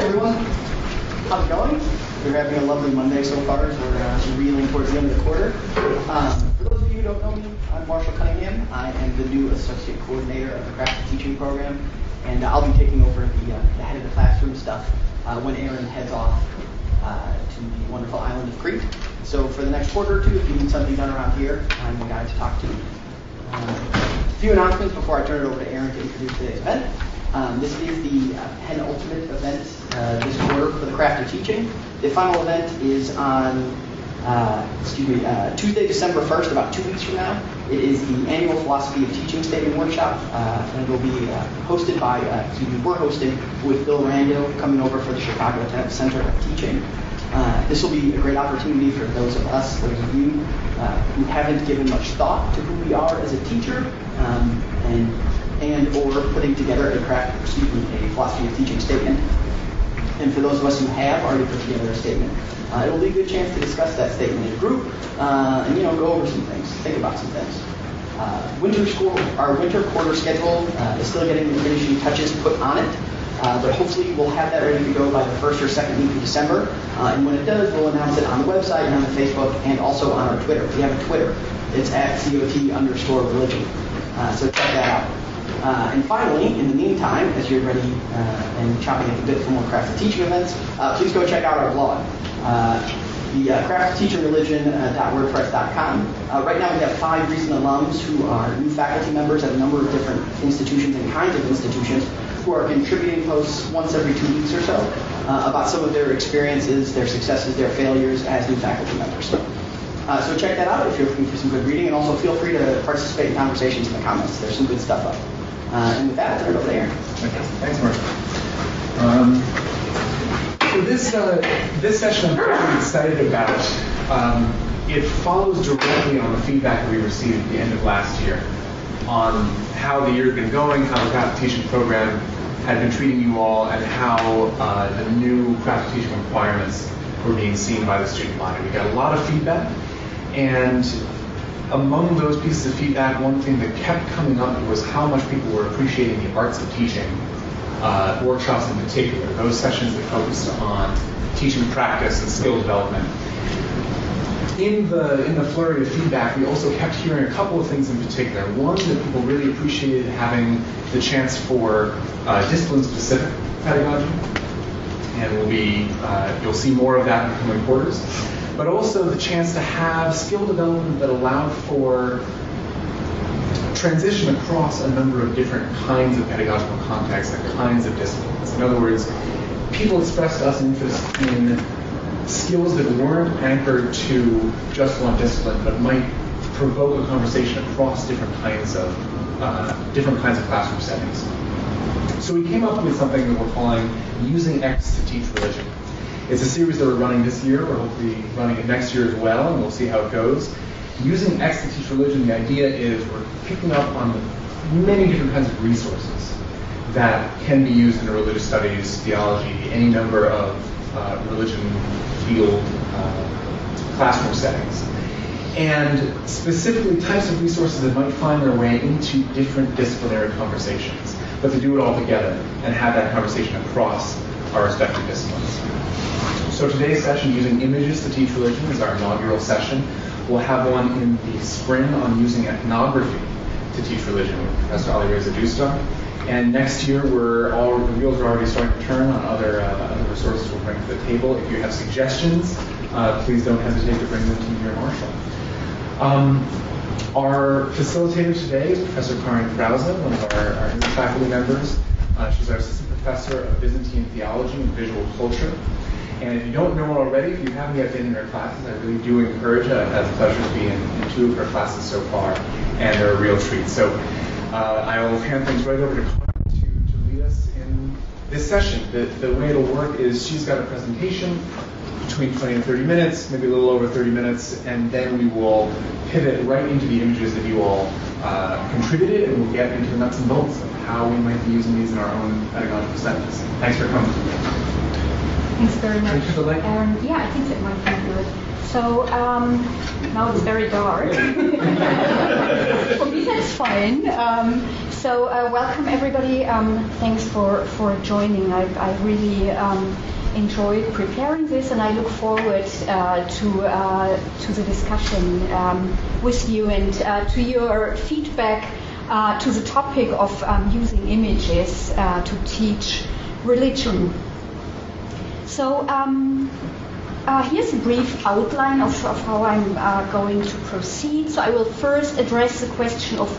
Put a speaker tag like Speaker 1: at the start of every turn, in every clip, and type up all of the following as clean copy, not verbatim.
Speaker 1: everyone. How's it going? We're having a lovely Monday so far as we're reeling towards the end of the quarter. For those of you who don't know me, I'm Marshall Cunningham. I am the new Associate Coordinator of the Craft Teaching Program, and I'll be taking over the head of the classroom stuff when Aaron heads off to the wonderful island of Crete. So for the next quarter or two, if you need something done around here, I'm the guy to talk to. A few announcements before I turn it over to Aaron to introduce today's event. This is the penultimate event this quarter for the Craft of Teaching. The final event is on Tuesday, December 1st, about 2 weeks from now. It is the annual Philosophy of Teaching Statement Workshop, and it will be hosted by, we're hosting with Bill Rando coming over for the Chicago Center of Teaching. This will be a great opportunity for those of us, those of you who haven't given much thought to who we are as a teacher, and or putting together a philosophy of teaching statement. And for those of us who have already put together a statement, it will be a good chance to discuss that statement in a group and go over some things, think about some things. Our winter quarter schedule is still getting the finishing touches put on it, but hopefully we'll have that ready to go by the first or second week of December. And when it does, we'll announce it on the website and on the Facebook and also on our Twitter. We have a Twitter. It's @COT_religion. So check that out. And finally, in the meantime, as you're ready and chopping at the bit for more Craft of Teaching events, please go check out our blog, the craftofteachingreligion.wordpress.com. Right now we have 5 recent alums who are new faculty members at a number of different institutions and kinds of institutions who are contributing posts once every 2 weeks or so about some of their experiences, their successes, their failures as new faculty members. So check that out if you're looking for some good reading, and also feel free to participate in conversations in the comments. There's some good stuff up. And with that, I'll turn it over to Aaron.
Speaker 2: Okay. Thanks, Mark. So this session I'm pretty excited about. It follows directly on the feedback we received at the end of last year on how the year had been going, how the Craft Teaching program had been treating you all, and how the new Craft Teaching requirements were being seen by the student body. We got a lot of feedback, and among those pieces of feedback, one thing that kept coming up was how much people were appreciating the arts of teaching workshops in particular, those sessions that focused on teaching practice and skill development. In the flurry of feedback, we also kept hearing a couple of things in particular. One, that people really appreciated having the chance for discipline-specific pedagogy, and you'll see more of that in the coming quarters. But also the chance to have skill development that allowed for transition across a number of different kinds of pedagogical contexts and kinds of disciplines. In other words, people expressed to us interest in skills that weren't anchored to just one discipline, but might provoke a conversation across different kinds of classroom settings. So we came up with something that we're calling Using X to Teach Religion. It's a series that we're running this year. We're hopefully running it next year as well, and we'll see how it goes. Using X to teach religion, the idea is we're picking up on many different kinds of resources that can be used in religious studies, theology, any number of religion field classroom settings. And specifically types of resources that might find their way into different disciplinary conversations, but to do it all together and have that conversation across our respective disciplines. So today's session, Using Images to Teach Religion, is our inaugural session. We'll have one in the spring on using ethnography to teach religion with Professor Alireza Dostum. And next year, the wheels are already starting to turn on other resources we'll bring to the table. If you have suggestions, please don't hesitate to bring them to me or Marshall. Our facilitator today is Professor Karin Krause, one of our new faculty members. She's our assistant professor of Byzantine theology and visual culture. And if you don't know her already, if you haven't yet been in her classes, I really do encourage her. I've had the pleasure to be in 2 of her classes so far, and they're a real treat. So I will hand things right over to Karin to lead us in this session. The way it'll work is she's got a presentation between 20 and 30 minutes, maybe a little over 30 minutes, and then we will pivot right into the images that you all contributed, and we'll get into the nuts and bolts of how we might be using these in our own pedagogical settings. Thanks for coming.
Speaker 3: Thanks very much.
Speaker 2: Yeah,
Speaker 3: I think it might be a good. So now it's very dark. For me, that's fine. So welcome everybody. Thanks for joining. I really enjoyed preparing this, and I look forward to the discussion with you and to your feedback to the topic of using images to teach religion. So here's a brief outline of how I'm going to proceed. So I will first address the question of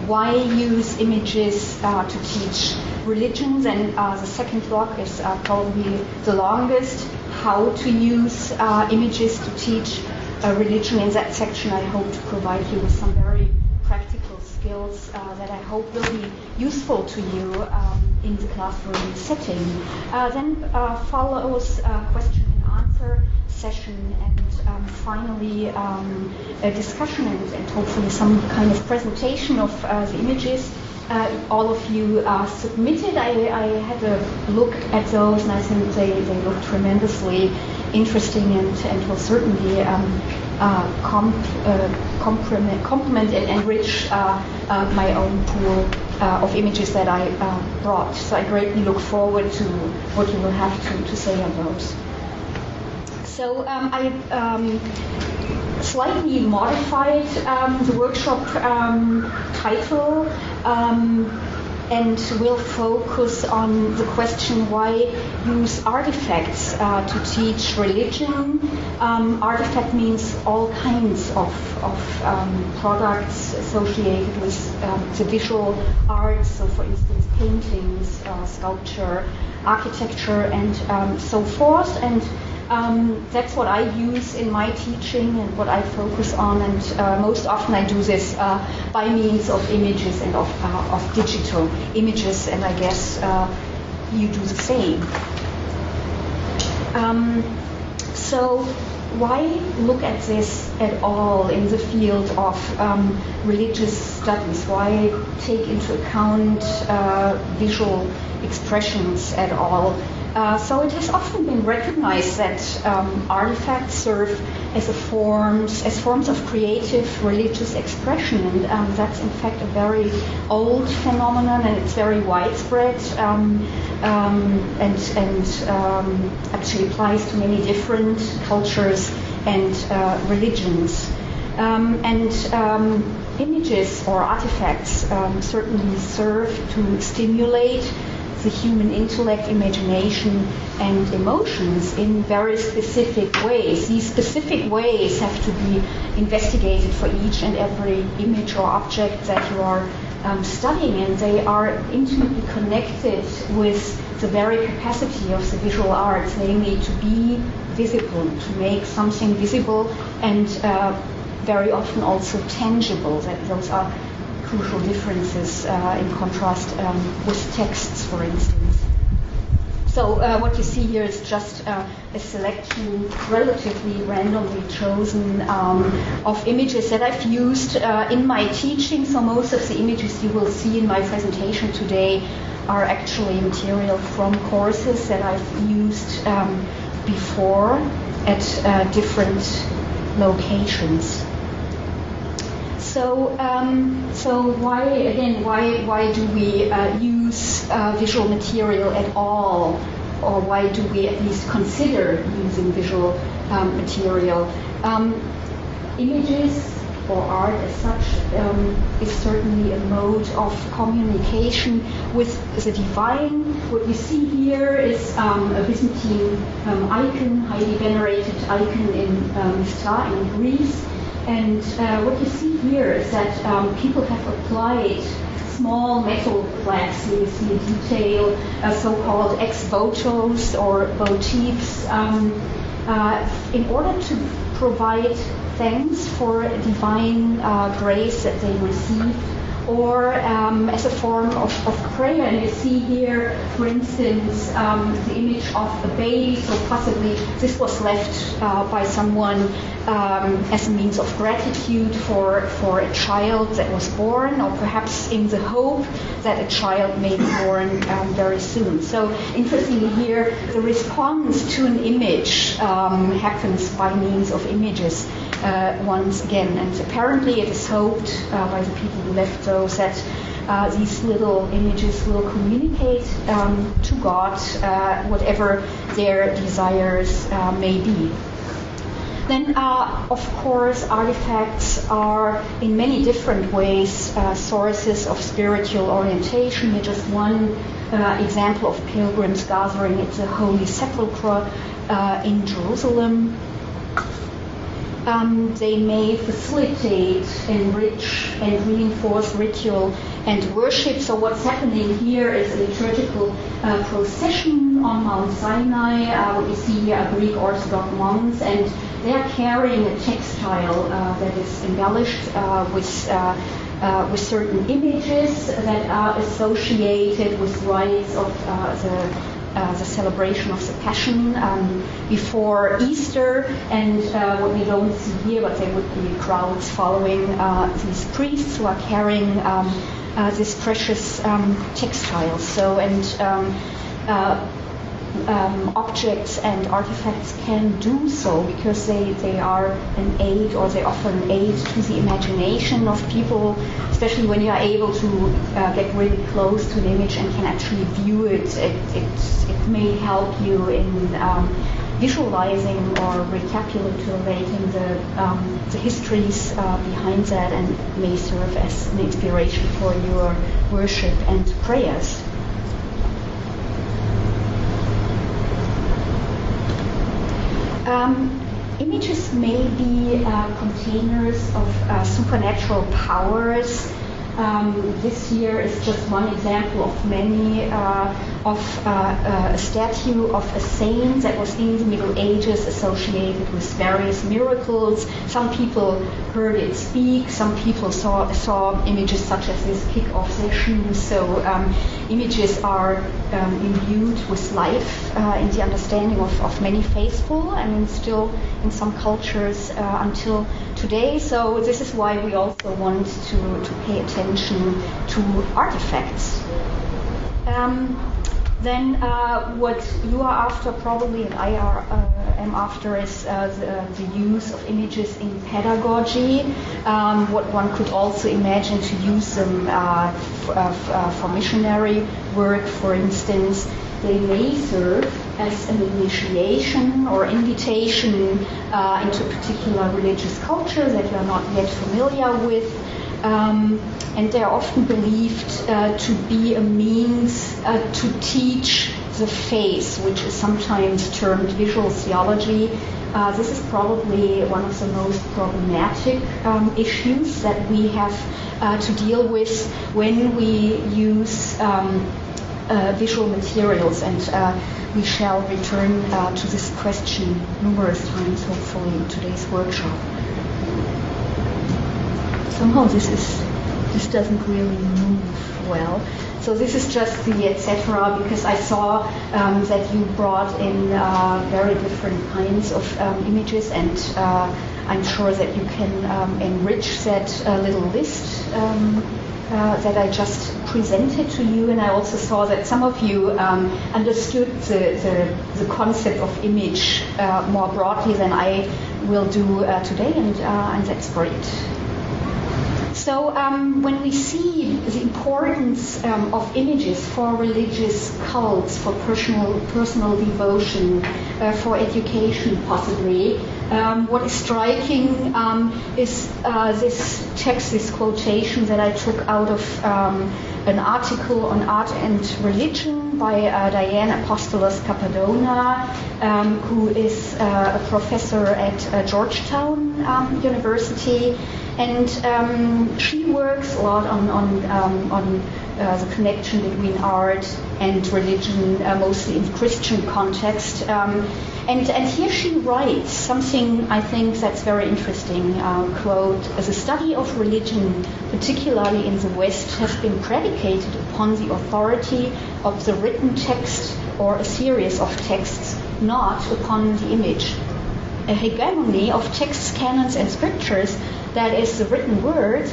Speaker 3: why use images to teach religions, and the second block is probably the longest, how to use images to teach religion. In that section I hope to provide you with some very practical skills that I hope will be useful to you in the classroom setting. Then follows question and answer session, and finally a discussion and hopefully some kind of presentation of the images all of you submitted. I had a look at those, and I think they look tremendously interesting and will certainly complement and enrich my own pool of images that I brought. So I greatly look forward to what you will have to say on those. So I slightly modified the workshop title and will focus on the question why use artifacts to teach religion. Artifact means all kinds of products associated with the visual arts, so for instance paintings, sculpture, architecture, and so forth. And that's what I use in my teaching and what I focus on, and most often I do this by means of images and of digital images, and I guess you do the same. So why look at this at all in the field of religious studies? Why take into account visual expressions at all? So it has often been recognized that artifacts serve as forms of creative religious expression, and that's in fact a very old phenomenon, and it's very widespread, and actually applies to many different cultures and religions. Images or artifacts certainly serve to stimulate the human intellect, imagination, and emotions in very specific ways. These specific ways have to be investigated for each and every image or object that you are studying, and they are intimately connected with the very capacity of the visual arts, namely to be visible, to make something visible, and very often also tangible. That those are crucial differences in contrast with texts, for instance. So what you see here is just a selection, relatively randomly chosen, of images that I've used in my teaching. So most of the images you will see in my presentation today are actually material from courses that I've used before at different locations. So why do we use visual material at all, or why do we at least consider using visual material? Images or art as such is certainly a mode of communication with the divine. What you see here is a Byzantine icon, highly venerated icon in Mysta in Greece. And what you see here is that people have applied small metal plaques. You see a detail, so-called ex-votos or votives, in order to provide thanks for divine grace that they received or as a form of prayer. And you see here, for instance, the image of a baby, so possibly this was left by someone as a means of gratitude for a child that was born, or perhaps in the hope that a child may be born very soon. So interestingly here, the response to an image happens by means of images once again. And apparently it is hoped by the people who left those that these little images will communicate to God whatever their desires may be. Then, of course, artifacts are in many different ways sources of spiritual orientation. Here's just one example of pilgrims gathering at the Holy Sepulchre in Jerusalem. They may facilitate, enrich, and reinforce ritual and worship. So what's happening here is a liturgical procession on Mount Sinai. What you see here are Greek Orthodox monks, and they are carrying a textile that is embellished with certain images that are associated with rites of the celebration of the Passion before Easter. And what we don't see here, but there would be crowds following these priests who are carrying these precious textiles. So, objects and artifacts can do so because they are an aid, or they offer an aid to the imagination of people, especially when you are able to get really close to an image and can actually view it. It may help you in visualizing or recapitulating the histories behind that, and may serve as an inspiration for your worship and prayers. Images may be containers of supernatural powers. This here is just one example of many of a statue of a saint that was in the Middle Ages associated with various miracles. Some people heard it speak, some people saw images such as this kick off their shoes. So images are imbued with life in the understanding of many faithful, I mean still in some cultures until today. So this is why we also want to pay attention to artifacts. Then what you are after probably, and I am after, is the use of images in pedagogy. What one could also imagine to use them for missionary work, for instance. They may serve as an initiation or invitation into a particular religious culture that you are not yet familiar with. And they are often believed to be a means to teach the faith, which is sometimes termed visual theology. This is probably one of the most problematic issues that we have to deal with when we use visual materials, and we shall return to this question numerous times, hopefully, in today's workshop. Somehow this doesn't really move well. So this is just the etc. because I saw that you brought in very different kinds of images, and I'm sure that you can enrich that little list that I just presented to you. And I also saw that some of you understood the concept of image more broadly than I will do today, and that's great. So when we see the importance of images for religious cults, for personal devotion, for education possibly, what is striking is this text, this quotation that I took out of an article on art and religion by Diane Apostolos Cappadona, who is a professor at Georgetown University. And she works a lot on the connection between art and religion, mostly in Christian context. And here she writes something I think that's very interesting. Quote, "The study of religion, particularly in the West, has been predicated upon the authority of the written text or a series of texts, not upon the image. A hegemony of texts, canons, and scriptures, that is the written word,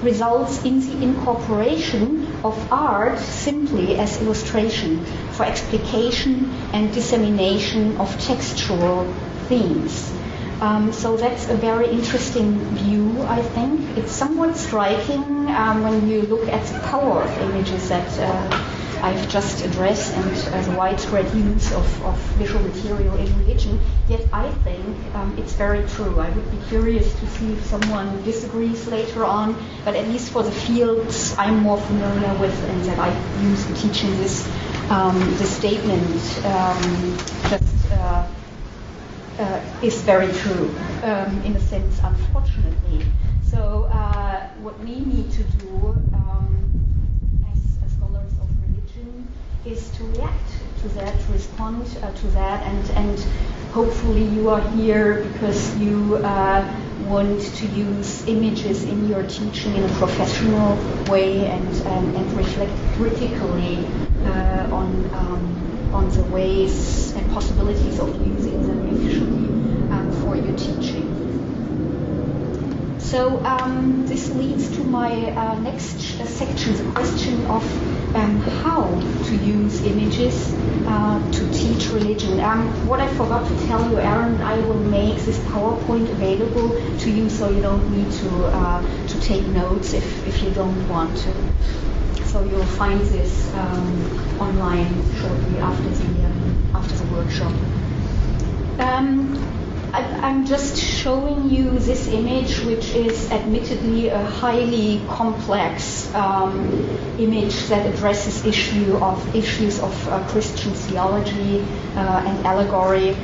Speaker 3: results in the incorporation of art simply as illustration for explication and dissemination of textual themes." So that's a very interesting view, I think. It's somewhat striking when you look at the power of images that I've just addressed and the widespread use of visual material in religion. Yet I think it's very true. I would be curious to see if someone disagrees later on, but at least for the fields I'm more familiar with and that I use in teaching this, the statement is very true, in a sense, unfortunately. So what we need to do as scholars of religion is to react to that, to respond to that, and hopefully you are here because you want to use images in your teaching in a professional way and reflect critically on the ways and possibilities of using them efficiently for your teaching. So this leads to my next section, the question of how to use images to teach religion. What I forgot to tell you, Aaron, I will make this PowerPoint available to you, so you don't need to take notes if you don't want to. So you'll find this online shortly after the workshop. I'm just showing you this image, which is admittedly a highly complex image that addresses issues of Christian theology and allegory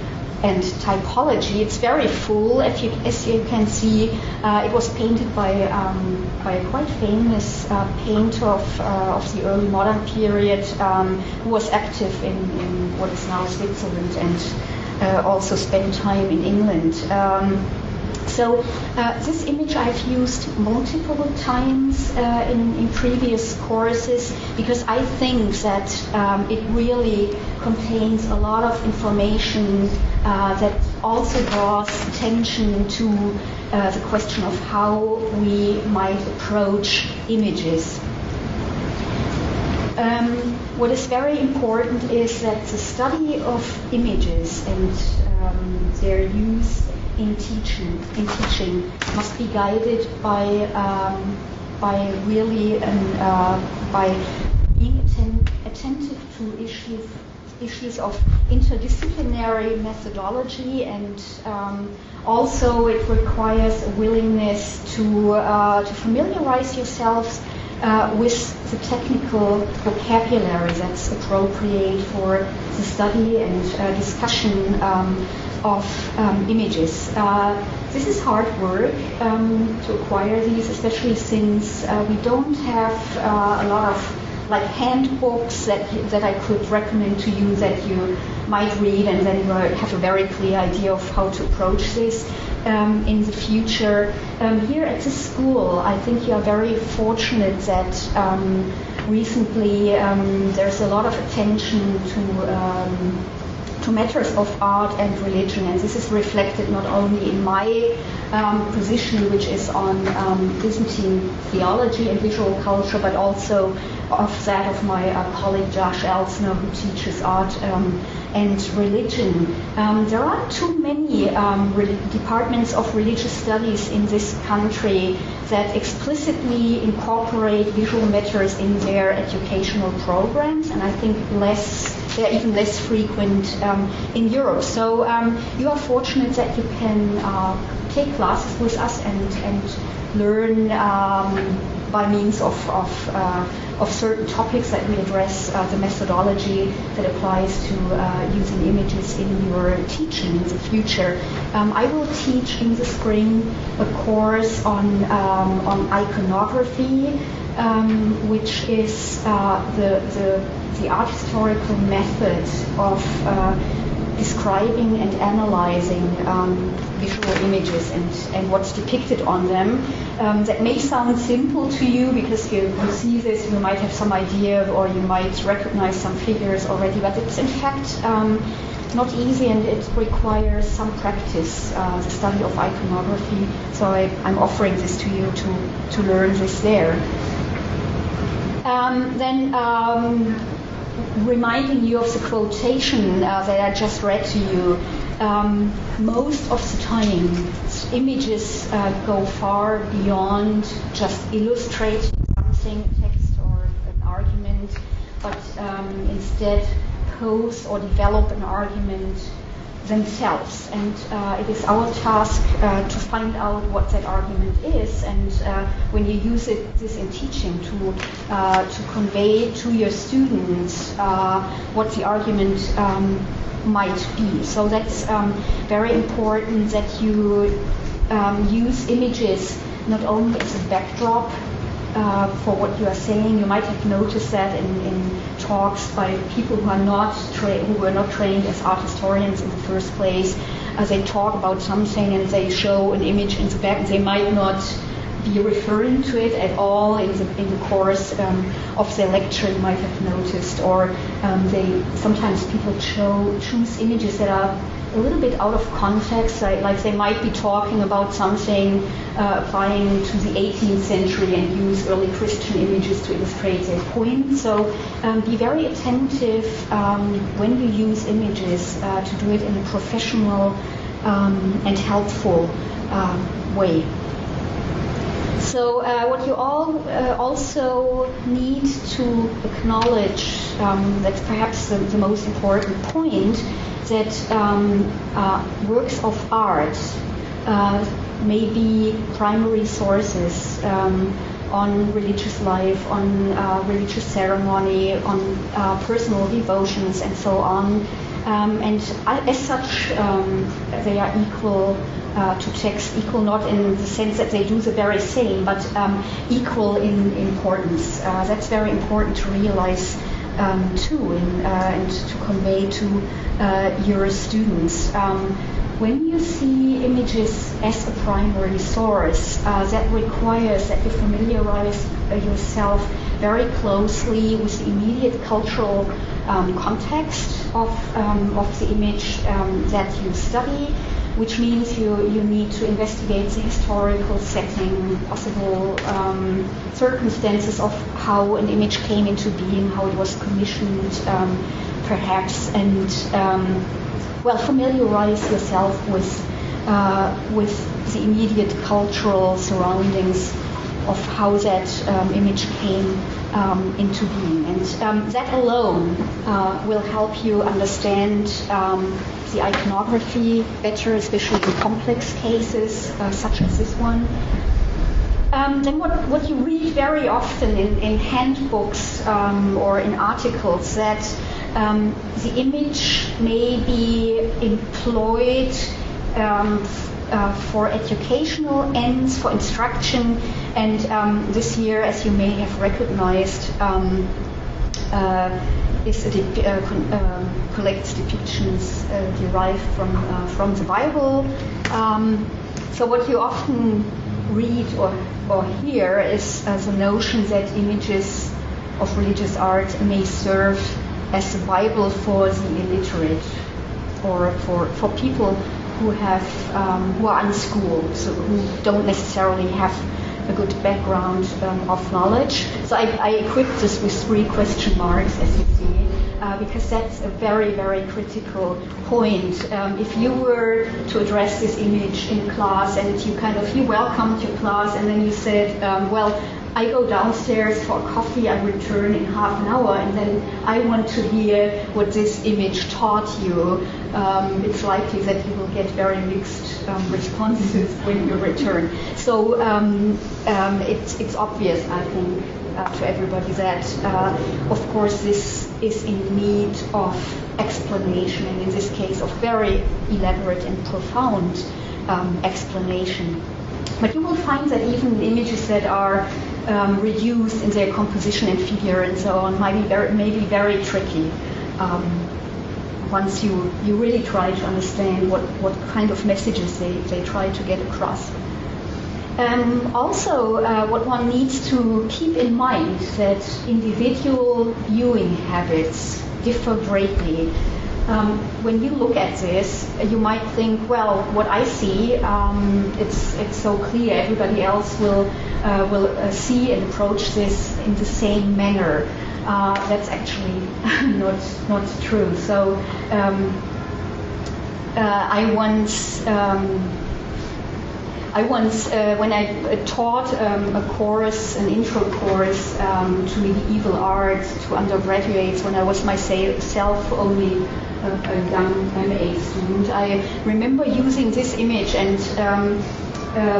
Speaker 3: and typology. It's very full, as you can see. It was painted by a quite famous painter of the early modern period, who was active in what is now Switzerland and also spent time in England. So this image I've used multiple times in previous courses because I think that it really contains a lot of information that also draws attention to the question of how we might approach images. What is very important is that the study of images and their use in teaching must be guided by really by being attentive to issues of interdisciplinary methodology, and also it requires a willingness to familiarize yourselves with the technical vocabulary that's appropriate for the study and discussion of images. This is hard work to acquire these, especially since we don't have a lot of handbooks that I could recommend to you that you might read, and then you have a very clear idea of how to approach this in the future. Here at the school, I think you are very fortunate that recently there's a lot of attention to matters of art and religion, and this is reflected not only in my position, which is on Byzantine theology and visual culture, but also of that of my colleague Josh Elsner, who teaches art and religion. There aren't too many departments of religious studies in this country that explicitly incorporate visual matters in their educational programs, and I think they're even less frequent in Europe. So you are fortunate that you can take classes with us and learn by means of certain topics that we address, the methodology that applies to using images in your teaching in the future. I will teach in the spring a course on iconography, which is the art historical method of describing and analyzing visual images and what's depicted on them. That may sound simple to you because you see this, you might have some idea or you might recognize some figures already, but it's in fact not easy and it requires some practice, the study of iconography. So I'm offering this to you to learn this there. Reminding you of the quotation that I just read to you, most of the time images go far beyond just illustrating something, a text or an argument, but instead pose or develop an argument themselves. And it is our task to find out what that argument is, and when you use this in teaching to convey to your students what the argument might be. So that's very important that you use images not only as a backdrop for what you are saying. You might have noticed that in talks by people who were not trained as art historians in the first place. They talk about something and they show an image in the back, and they might not be referring to it at all in the course of their lecture. You might have noticed, or sometimes people choose images that are a little bit out of context, like they might be talking about something applying to the 18th century and use early Christian images to illustrate their point. So be very attentive when you use images to do it in a professional and helpful way. So what you all also need to acknowledge, that's perhaps the most important point, that works of art may be primary sources on religious life, on religious ceremony, on personal devotions, and so on. And as such, they are equal to text, equal not in the sense that they do the very same, but equal in importance. That's very important to realize too, and to convey to your students. When you see images as a primary source, that requires that you familiarize yourself very closely with the immediate cultural context of the image that you study, which means you need to investigate the historical setting, possible circumstances of how an image came into being, how it was commissioned, perhaps, and familiarize yourself with the immediate cultural surroundings of how that image came into being. And that alone will help you understand the iconography better, especially in complex cases such as this one. Then what you read very often in handbooks or in articles, that the image may be employed for educational ends, for instruction, and this year, as you may have recognized, collects depictions derived from the Bible. So what you often read or hear is the notion that images of religious art may serve as a Bible for the illiterate, or for people who are unschooled, so who don't necessarily have a good background of knowledge. So I equipped this with 3 question marks, as you see, because that's a very, very critical point. If you were to address this image in class and you welcomed your class and then you said, I go downstairs for coffee, I return in half an hour, and then I want to hear what this image taught you. It's likely that you will get very mixed responses when you return. So it's obvious, I think, to everybody that, of course, this is in need of explanation, and in this case of very elaborate and profound explanation. But you will find that even images that are reduced in their composition and figure and so on may be very tricky once you really try to understand what kind of messages they try to get across. Also, what one needs to keep in mind that individual viewing habits differ greatly. When you look at this, you might think, well, what I see, it's so clear. Everybody else will see and approach this in the same manner. That's actually not true. So I once when I taught a course, an intro course to medieval art to undergraduates, when I was myself only a young MA student, I remember using this image, and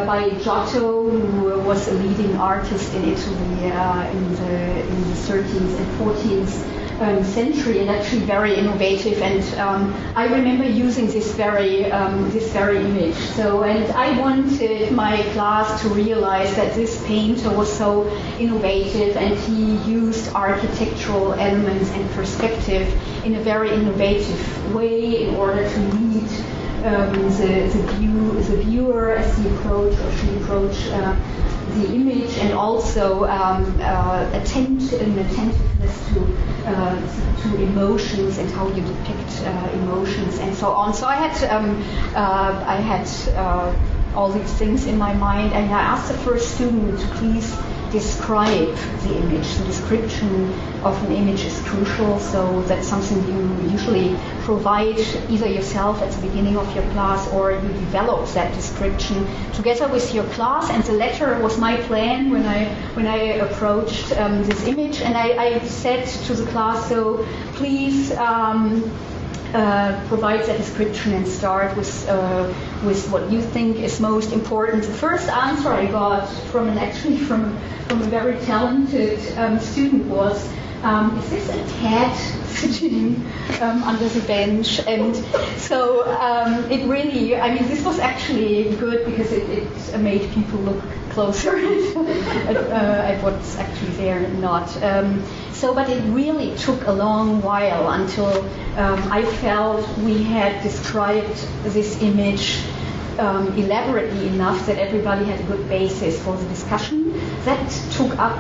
Speaker 3: by Giotto, who was a leading artist in Italy in the 13th and 14th century, and actually very innovative. And I remember using this very image. So, and I wanted my class to realize that this painter was so innovative, and he used architectural elements and perspective in a very innovative way in order to lead the viewer as he approach or she approach the image, and also attentiveness to emotions and how you depict emotions and so on. So I had all these things in my mind, and I asked the first student to please describe the image. The description of an image is crucial, so that's something you usually provide either yourself at the beginning of your class, or you develop that description together with your class. And the latter was my plan when I approached this image, and I said to the class, so please provide that description and start with what you think is most important. The first answer I got from a very talented student was, is this a cat sitting under the bench? And so it really, I mean, this was actually good because it made people look closer at what's actually there and not. But it really took a long while until I felt we had described this image elaborately enough that everybody had a good basis for the discussion. That took up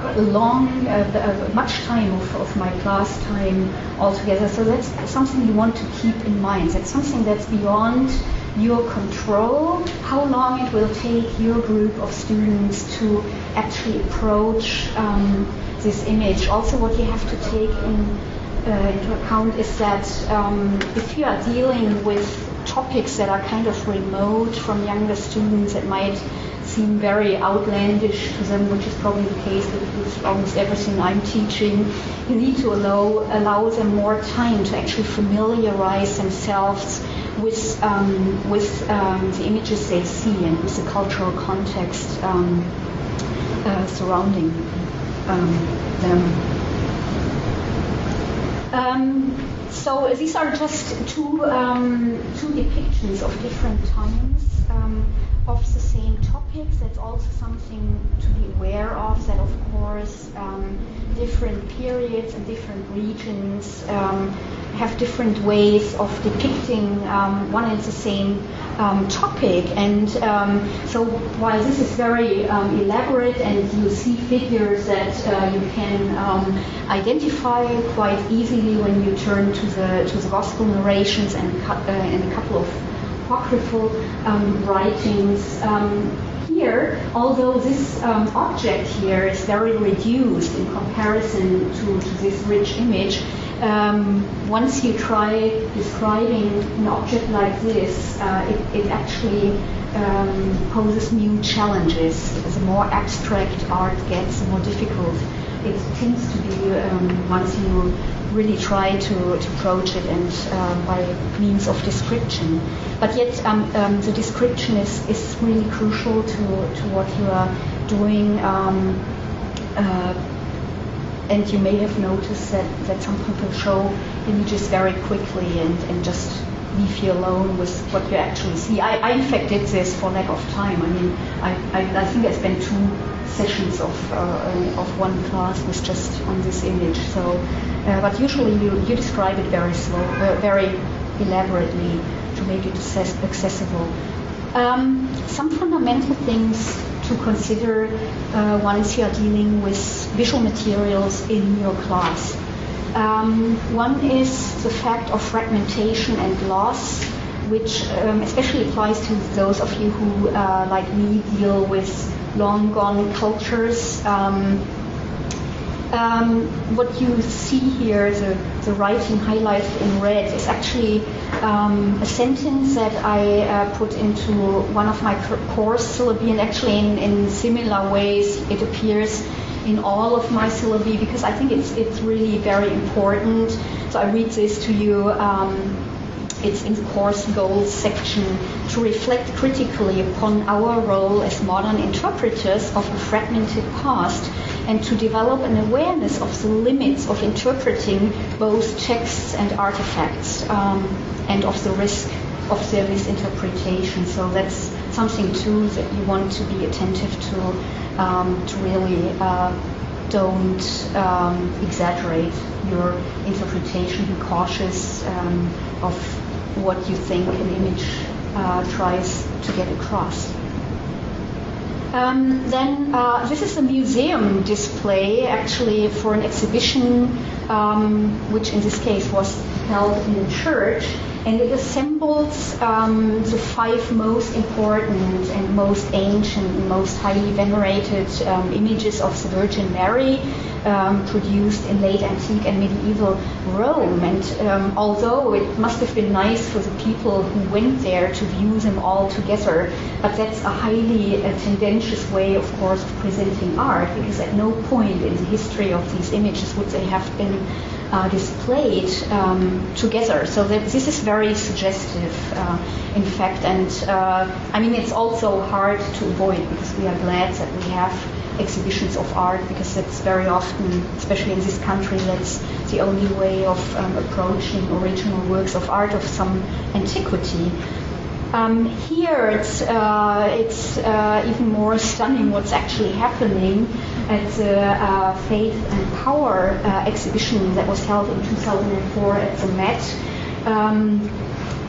Speaker 3: much time of my class time altogether. So that's something you want to keep in mind. That's something that's beyond your control, how long it will take your group of students to actually approach this image. Also, what you have to take into account is that if you are dealing with topics that are kind of remote from younger students, that might seem very outlandish to them, which is probably the case with almost everything I'm teaching, you need to allow them more time to actually familiarize themselves with the images they see and with the cultural context surrounding them. So these are just two depictions of different times of the same topics. That's also something to be aware of, that of course different periods and different regions have different ways of depicting one and the same topic. And so while this is very elaborate and you see figures that you can identify quite easily when you turn to the gospel narrations and a couple of apocryphal writings, here, although this object here is very reduced in comparison to this rich image, once you try describing an object like this, it actually poses new challenges. The more abstract art gets, the more difficult it tends to be once you really try to approach it and by means of description. But yet the description is really crucial to what you are doing. And you may have noticed that some people show images very quickly and just leave you alone with what you actually see. I in fact did this for lack of time. I mean, I think I spent 2 sessions of one class was just on this image. So, but usually you describe it very slow, very elaborately to make it accessible. Some fundamental things to consider once you are dealing with visual materials in your class. One is the fact of fragmentation and loss, which especially applies to those of you who, like me, deal with long-gone cultures. What you see here, the writing highlighted in red, is actually a sentence that I put into one of my course syllabi, and actually in similar ways it appears in all of my syllabi, because I think it's really very important. So I read this to you. It's in the course goals section: to reflect critically upon our role as modern interpreters of a fragmented past, and to develop an awareness of the limits of interpreting both texts and artifacts, and of the risk of their misinterpretation. So that's something too that you want to be attentive to really don't exaggerate your interpretation. Be cautious of what you think an image tries to get across. Then this is a museum display, actually, for an exhibition, which in this case was held in a church, and it assembles the 5 most important and most ancient and most highly venerated images of the Virgin Mary, produced in late antique and medieval Rome. And although it must have been nice for the people who went there to view them all together, but that's a highly tendentious way, of course, of presenting art, because at no point in the history of these images would they have been displayed together. So that this is very suggestive, in fact, and I mean, it's also hard to avoid, because we are glad that we have exhibitions of art, because that's very often, especially in this country, that's the only way of approaching original works of art of some antiquity. Here it's even more stunning what's actually happening at the Faith and Power exhibition that was held in 2004 at the Met.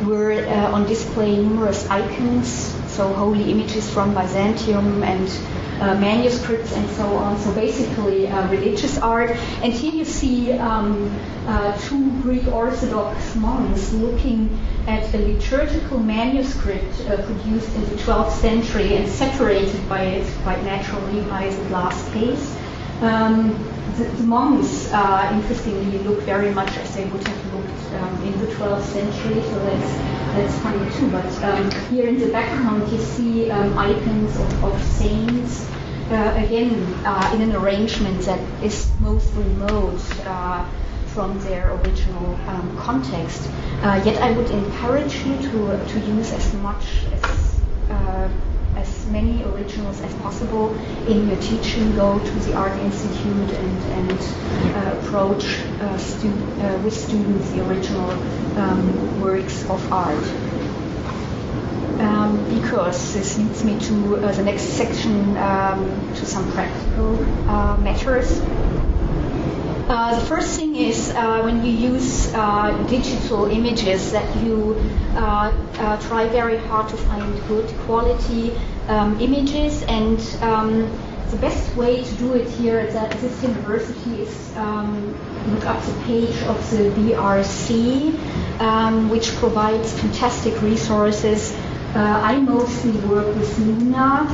Speaker 3: Were on display numerous icons, so holy images from Byzantium and manuscripts and so on. So basically religious art. And here you see 2 Greek Orthodox monks looking at a liturgical manuscript produced in the 12th century and separated by it quite naturally by the glass case. The monks, interestingly, look very much as they would have looked in the 12th century, so that's funny too. But here in the background you see icons of saints, again in an arrangement that is most remote from their original context. Yet I would encourage you to use as much as many originals as possible in your teaching. Go to the Art Institute and approach with students the original works of art. Because this leads me to the next section, to some practical matters. The first thing is when you use digital images that you try very hard to find good quality images, and the best way to do it here at this university is look up the page of the BRC, which provides fantastic resources. I mostly work with Luna,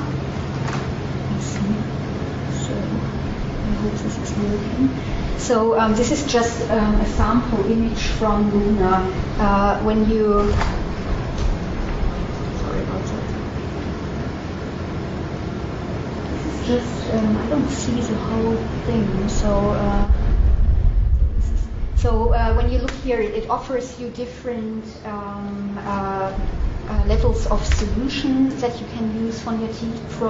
Speaker 3: hope this is working. So this is just a sample image from Luna. When you, sorry about that. This is just, I don't see the whole thing. So when you look here, it offers you different levels of solution that you can use for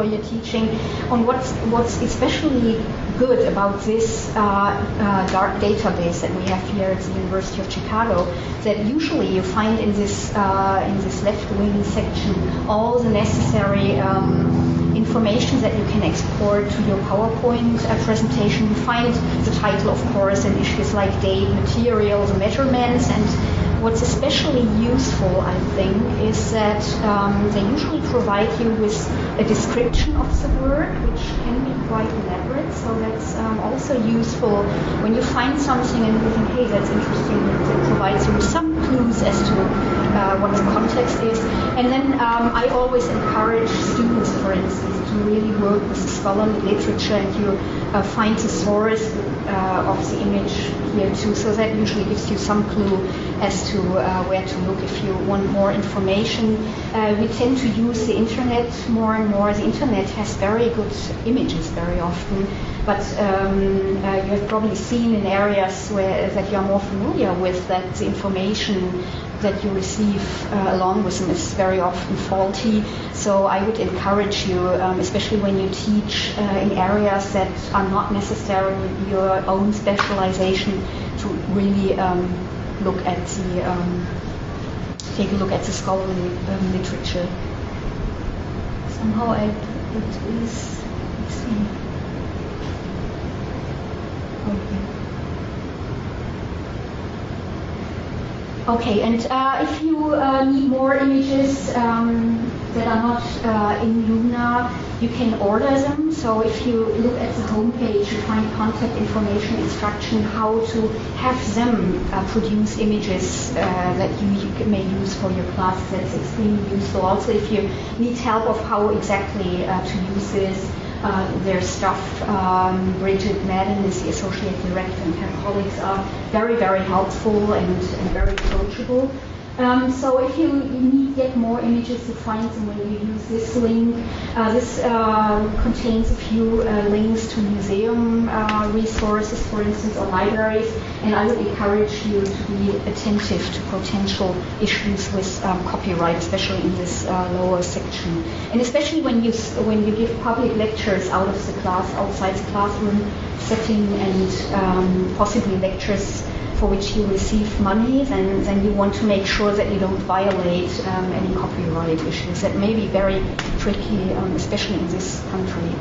Speaker 3: your teaching. On what's especially good about this dark database that we have here at the University of Chicago, that usually you find in this left wing section all the necessary information that you can export to your PowerPoint presentation. You find the title, of course, and issues like date, materials, measurements, and what's especially useful, I think, is that they usually provide you with a description of the work, which can be quite elaborate. So that's also useful when you find something and you think, hey, that's interesting. It provides you with some clues as to what the context is. And then I always encourage students, for instance, to really work with scholarly literature, and you find the source of the image here too. So that usually gives you some clue as to where to look if you want more information. We tend to use the internet more and more. The internet has very good images very often, but you have probably seen in areas that you are more familiar with that the information that you receive along with them is very often faulty. So I would encourage you, especially when you teach in areas that are not necessarily your own specialization, to really take a look at the scholarly literature. Somehow I put this, let's see. Okay, and if you need more images that are not in Luna, you can order them. So if you look at the homepage, you find contact information, instruction, how to have them produce images that you may use for your class. That's extremely useful. Also, if you need help of how exactly to use this, their stuff, Bridget Madden is the associate director, and her colleagues are very, very helpful and very approachable. So if you need yet more images, you find them when you use this link. This contains a few links to museum resources, for instance, or libraries, and I would encourage you to be attentive to potential issues with copyright, especially in this lower section. And especially when you give public lectures out of the class, outside the classroom setting, and possibly lectures for which you receive money, then you want to make sure that you don't violate any copyright issues. That may be very tricky, especially in this country.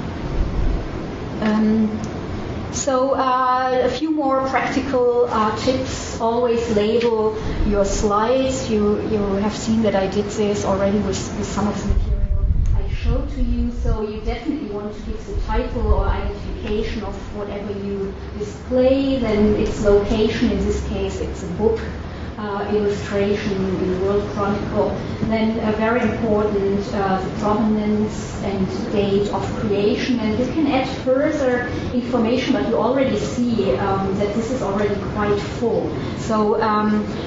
Speaker 3: So a few more practical tips. Always label your slides. You have seen that I did this already with some of the material I showed to you. So you definitely want to give the title or identification of whatever you display, then its location. In this case, it's a book illustration in the World Chronicle. Then very important, the provenance and date of creation. And you can add further information, but you already see that this is already quite full. So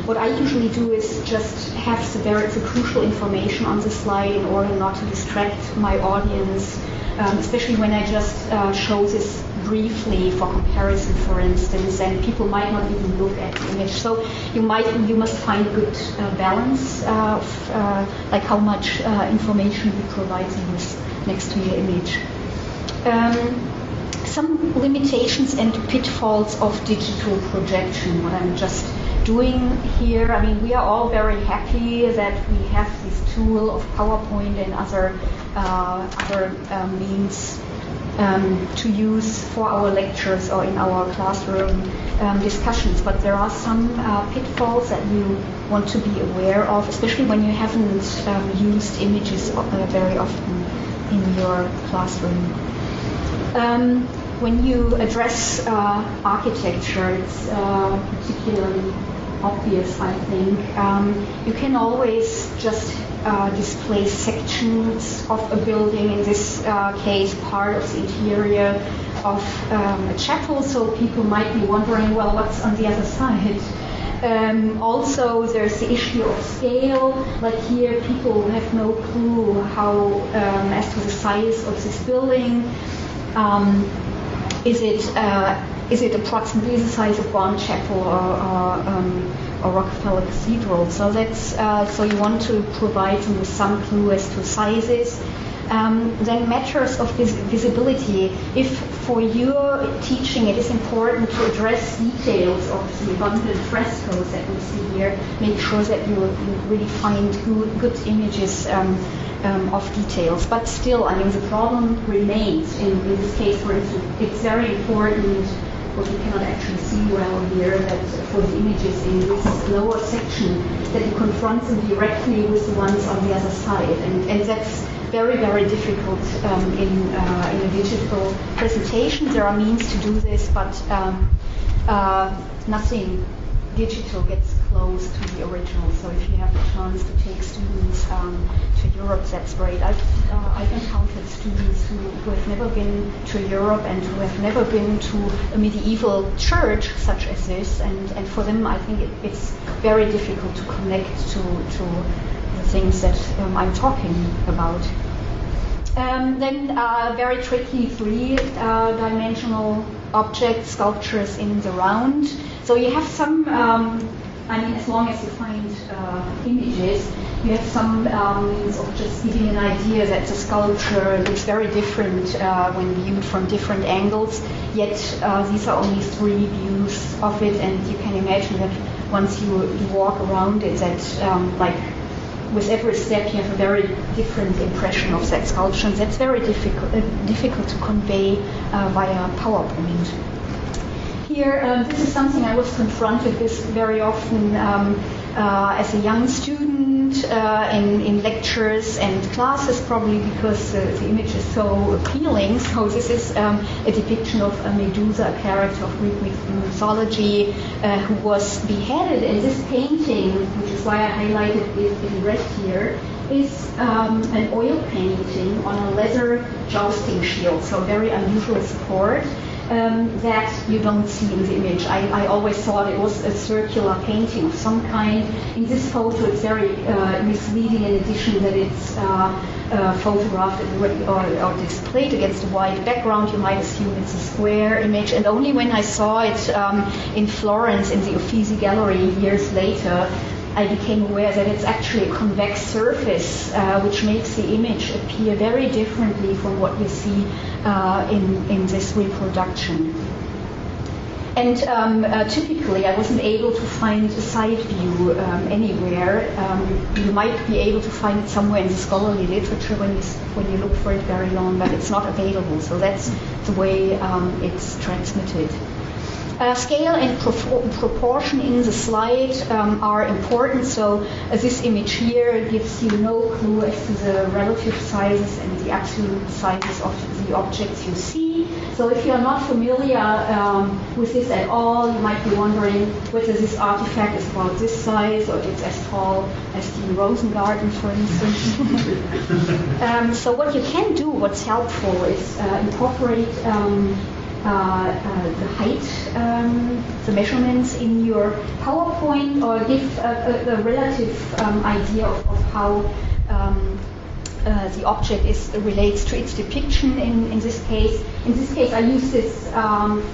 Speaker 3: what I usually do is just have the crucial information on the slide in order not to distract my audience, especially when I just show this briefly for comparison, for instance, and people might not even look at the image. So you must find a good balance of like how much information you provide them with next to your image. Some limitations and pitfalls of digital projection, what I'm just doing here. I mean, we are all very happy that we have this tool of PowerPoint and other means to use for our lectures or in our classroom discussions. But there are some pitfalls that you want to be aware of, especially when you haven't used images very often in your classroom. When you address architecture, it's particularly obvious, I think. You can always just display sections of a building, in this case part of the interior, a chapel, so people might be wondering, well, what's on the other side? Also, there's the issue of scale. Like here, people have no clue how, as to the size of this building. Is it approximately the size of Bond Chapel or Rockefeller Cathedral? So that's so you want to provide them with some clue as to sizes. Then matters of visibility. If for your teaching it is important to address details of the abundant frescoes that we see here, make sure that you really find good images of details. But still, I mean, the problem remains in this case, for instance, it's very important, what you cannot actually see well here, that for the images in this lower section, that you confront them directly with the ones on the other side. And that's very, very difficult in a digital presentation. There are means to do this, but nothing digital gets close to the original. So if you have the chance to take students to Europe, that's great. I've encountered students who have never been to Europe and who have never been to a medieval church such as this, and for them I think it's very difficult to connect to the things that I'm talking about. Then very tricky three-dimensional objects, sculptures in the round. So you have some, I mean, as long as you find images, you have some means of just giving an idea that the sculpture looks very different when viewed from different angles, yet these are only three views of it, and you can imagine that once you walk around it, that like with every step you have a very different impression of that sculpture, and that's very difficult to convey via PowerPoint. Here, this is something I was confronted with very often as a young student in lectures and classes, probably because the image is so appealing. So this is a depiction of a Medusa, a character of Greek mythology, who was beheaded. And this painting, which is why I highlighted it in red here, is an oil painting on a leather jousting shield, so very unusual support. That you don't see in the image. I always thought it was a circular painting of some kind. In this photo, it's very misleading in addition that it's photographed or displayed against a white background. You might assume it's a square image. And only when I saw it in Florence in the Uffizi Gallery years later, I became aware that it's actually a convex surface, which makes the image appear very differently from what you see in this reproduction. And typically, I wasn't able to find a side view anywhere. You might be able to find it somewhere in the scholarly literature when you look for it very long, but it's not available. So that's the way it's transmitted. Scale and proportion in the slide are important. So this image here gives you no clue as to the relative sizes and the absolute sizes of the objects you see. So if you are not familiar with this at all, you might be wondering whether this artifact is about this size or it's as tall as the Rosengarten, for instance. So what you can do, what's helpful, is incorporate the height, the measurements in your PowerPoint, or give a relative idea of how the object relates to its depiction in this case. In this case, I use this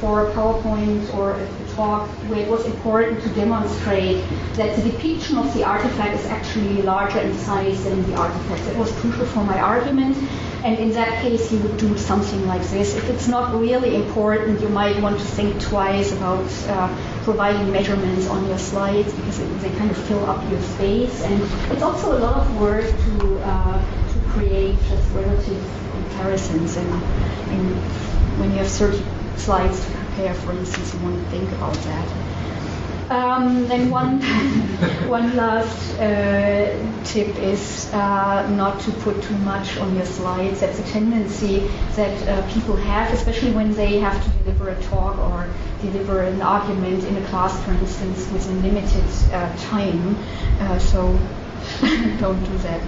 Speaker 3: for PowerPoint or a talk where it was important to demonstrate that the depiction of the artifact is actually larger in size than the artifact. That was crucial for my argument. And in that case, you would do something like this. If it's not really important, you might want to think twice about providing measurements on your slides, because they kind of fill up your space. And it's also a lot of work to create just relative comparisons. And when you have 30 slides to prepare, for instance, you want to think about that. Then one last tip is not to put too much on your slides. That's a tendency that people have, especially when they have to deliver a talk or deliver an argument in a class, for instance, within limited time. So don't do that.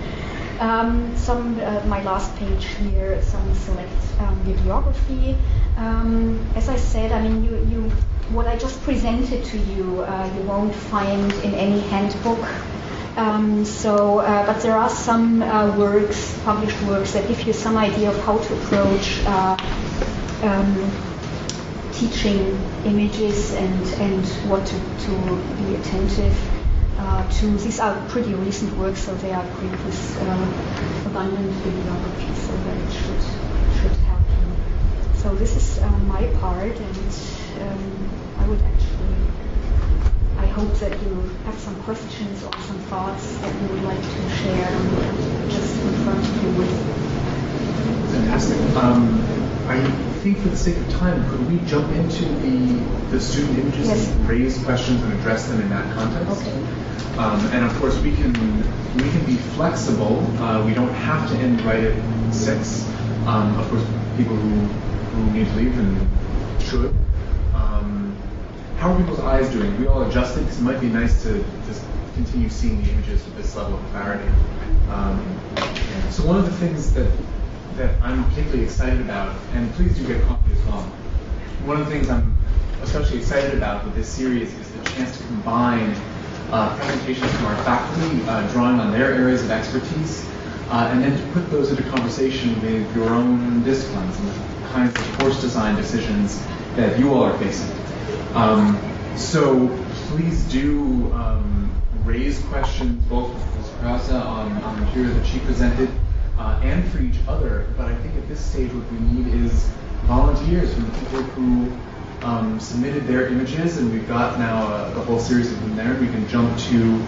Speaker 3: My last page here, some select bibliography. As I said, I mean, what I just presented to you, you won't find in any handbook. But there are some published works, that give you some idea of how to approach teaching images and what to be attentive to. These are pretty recent works, so they are great with abundant bibliography, so that it should help you. So this is my part, and I hope that you have some questions or some thoughts that you would like to share and just confront you with.
Speaker 2: Fantastic. I think for the sake of time, could we jump into the student images
Speaker 3: Yes.
Speaker 2: and raise questions and address them in that context?
Speaker 3: Okay.
Speaker 2: And of course, we can be flexible. We don't have to end right at 6. Of course, people who need to leave and should. How are people's eyes doing? We all adjusted, because it might be nice to just continue seeing the images with this level of clarity. So one of the things that I'm particularly excited about, and please do get coffee as well. One of the things I'm especially excited about with this series is the chance to combine presentations from our faculty, drawing on their areas of expertise, and then to put those into conversation with your own disciplines and the kinds of course design decisions that you all are facing. So please do raise questions both for Ms. Krause on the material that she presented and for each other. But I think at this stage what we need is volunteers from the people who submitted their images, and we've got now a whole series of them there. We can jump to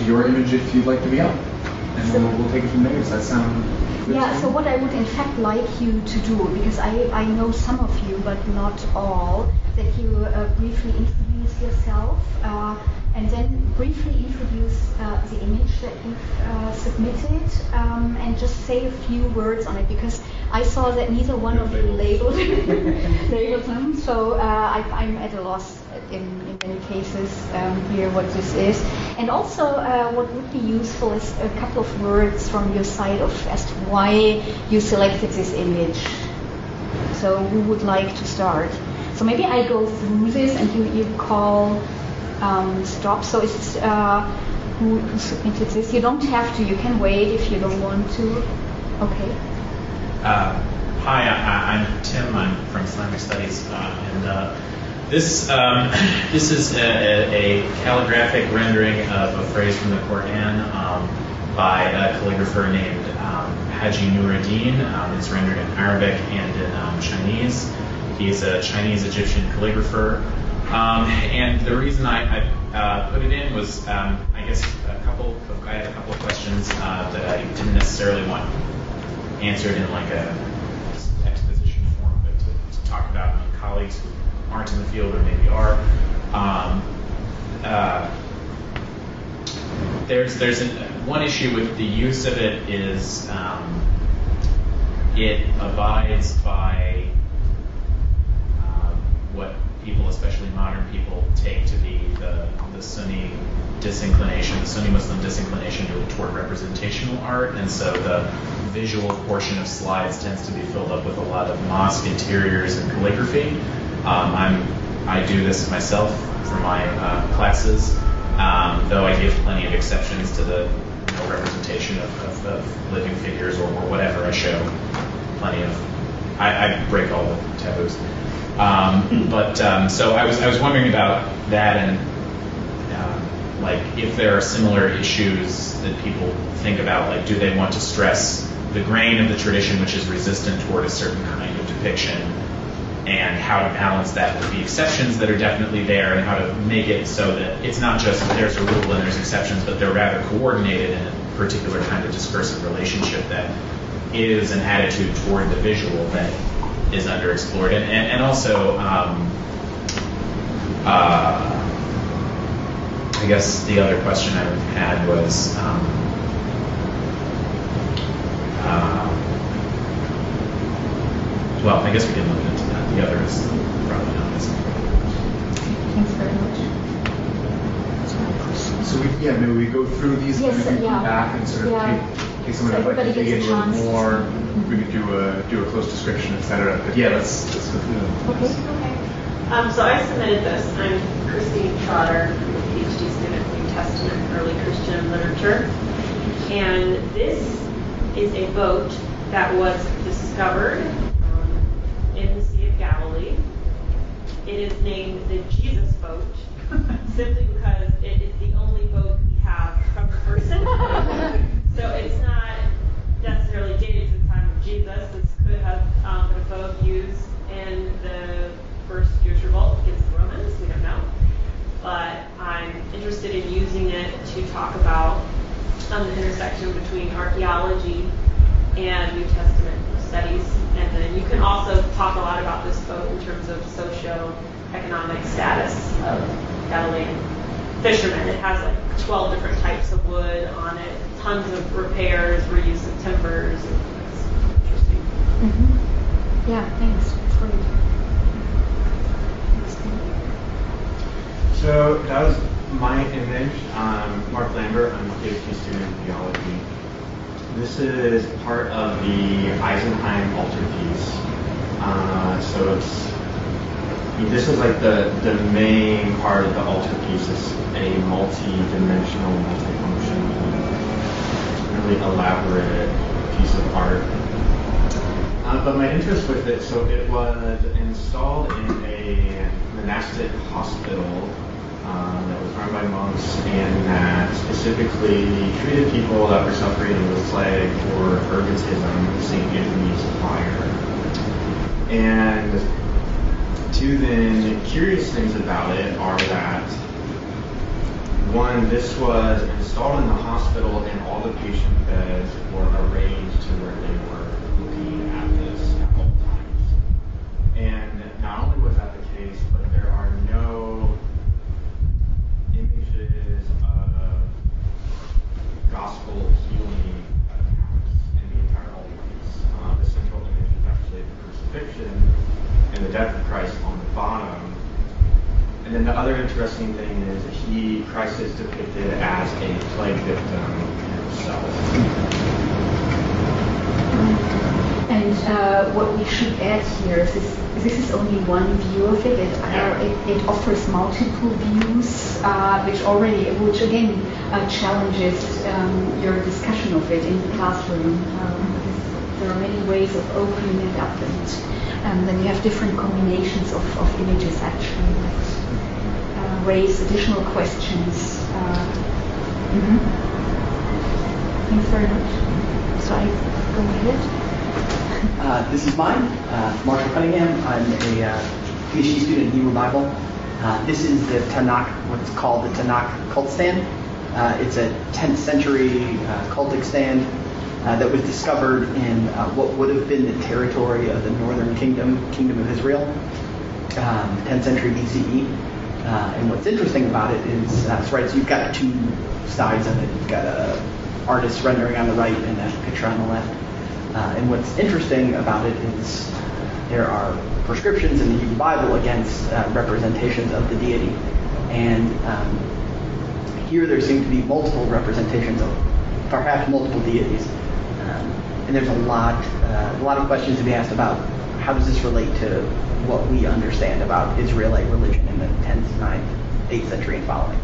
Speaker 2: your image if you'd like to be up, and we'll take it from there. Does that sound good?
Speaker 3: Yeah, so what I would in fact like you to do, because I know some of you but not all, that you briefly introduce yourself and then briefly introduce the image that you've submitted, and just say a few words on it, because I saw that neither one of you labeled them, so I'm at a loss in many cases here what this is. And also what would be useful is a couple of words from your side as to why you selected this image. So who would like to start? So maybe I go through this and you call stop. So it's who submitted this. You don't have to. You can wait if you don't want to. Okay.
Speaker 4: Hi, I'm Tim. I'm from Islamic Studies, and this is a calligraphic rendering of a phrase from the Quran by a calligrapher named Haji Nuruddin. It's rendered in Arabic and in Chinese. He's a Chinese-Egyptian calligrapher. And the reason I put it in was, I guess, I had a couple of questions that I didn't necessarily want answered in like a exposition form, but to talk about among colleagues who aren't in the field or maybe are. There's one issue with the use of it is it abides by what people, especially modern people, take to be the Sunni disinclination, the Sunni Muslim disinclination toward representational art, and so the visual portion of slides tends to be filled up with a lot of mosque interiors and calligraphy. I do this myself for my classes, though I give plenty of exceptions to the representation of living figures or whatever. I show plenty of. I break all the taboos. So I was wondering about that, and like if there are similar issues that people think about, like do they want to stress the grain of the tradition which is resistant toward a certain kind of depiction, and how to balance that with the exceptions that are definitely there, and how to make it so that it's not just there's a rule and there's exceptions, but they're rather coordinated in a particular kind of discursive relationship that is an attitude toward the visual that is underexplored. And also, I guess the other question I had was, well, I guess we can look into that. The other is probably not this.
Speaker 3: Thanks very much.
Speaker 2: So maybe we go through these and then we come back and sort of in case someone would like to dig in a little more. we could do a close description, etc. But yeah, let's go through them.
Speaker 3: Okay.
Speaker 5: So I submitted this. I'm Christine Trotter, I'm a PhD student in New Testament Early Christian Literature. And this is a boat that was discovered in the Sea of Galilee. It is named the Jesus boat, simply because it is the only boat we have from the first century. So it's not necessarily dated to the time of Jesus. This could have been a boat used in the first Jewish revolt against the Romans. We don't know. But I'm interested in using it to talk about the intersection between archaeology and New Testament studies. And then you can also talk a lot about this boat in terms of socio-economic status of Galilean fishermen. It has like 12 different types of wood on it, tons of repairs, reuse of timbers. It's interesting.
Speaker 3: Mm-hmm. Yeah, thanks. That's great.
Speaker 6: So that was my image. Mark Lambert, I'm a PhD student in theology. This is part of the Eisenheim altarpiece. So this is like the main part of the altarpiece. It's a multi-dimensional, multifunctional, really elaborate piece of art. But my interest with it, so it was installed in a monastic hospital that was run by monks and that specifically treated people that were suffering with plague or ergotism, the St. Anthony's fire. And two then curious things about it are that one, this was installed in the hospital and all the patient beds were arranged to where they were looking at this at all times. And not only was that the case, but there are no images of gospel healing accounts in the entire altarpiece. The central image is actually the crucifixion and the death of Christ on the bottom. And then the other interesting thing is Christ is depicted as a plague victim himself.
Speaker 3: And what we should add here is this is only one view of it. It offers multiple views, which again challenges your discussion of it in the classroom. There are many ways of opening it up, and then you have different combinations of images actually that raise additional questions. Thanks very much. So I go ahead.
Speaker 1: This is mine, Marshall Cunningham. I'm a PhD student in Hebrew Bible. This is the Tanakh, what's called the Tanakh cult stand. It's a 10th century cultic stand that was discovered in what would have been the territory of the northern kingdom of Israel, 10th century BCE. And what's interesting about it is, so you've got two sides of it. You've got a artist rendering on the right and a picture on the left. And what's interesting about it is there are prescriptions in the Hebrew Bible against representations of the deity. And here there seem to be multiple representations of perhaps multiple deities. And there's a lot of questions to be asked about how does this relate to what we understand about Israelite religion in the 10th, 9th, 8th century and following.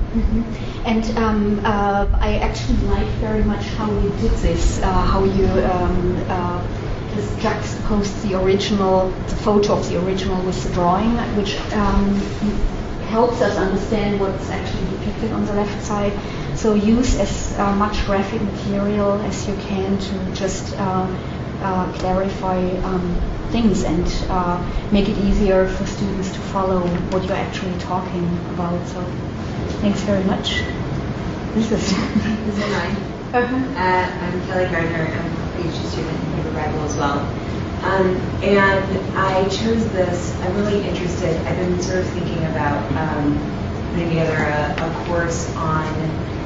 Speaker 3: Mm-hmm. And I actually like very much how you did this, how you just juxtaposed the photo of the original with the drawing, which helps us understand what's actually depicted on the left side. So use as much graphic material as you can to just clarify things and make it easier for students to follow what you're actually talking about. So thanks very much. This is
Speaker 7: mine. I'm Kelly Gardner. I'm a PhD student in Hebrew Bible as well. And I chose this. I'm really interested. I've been sort of thinking about putting together a course on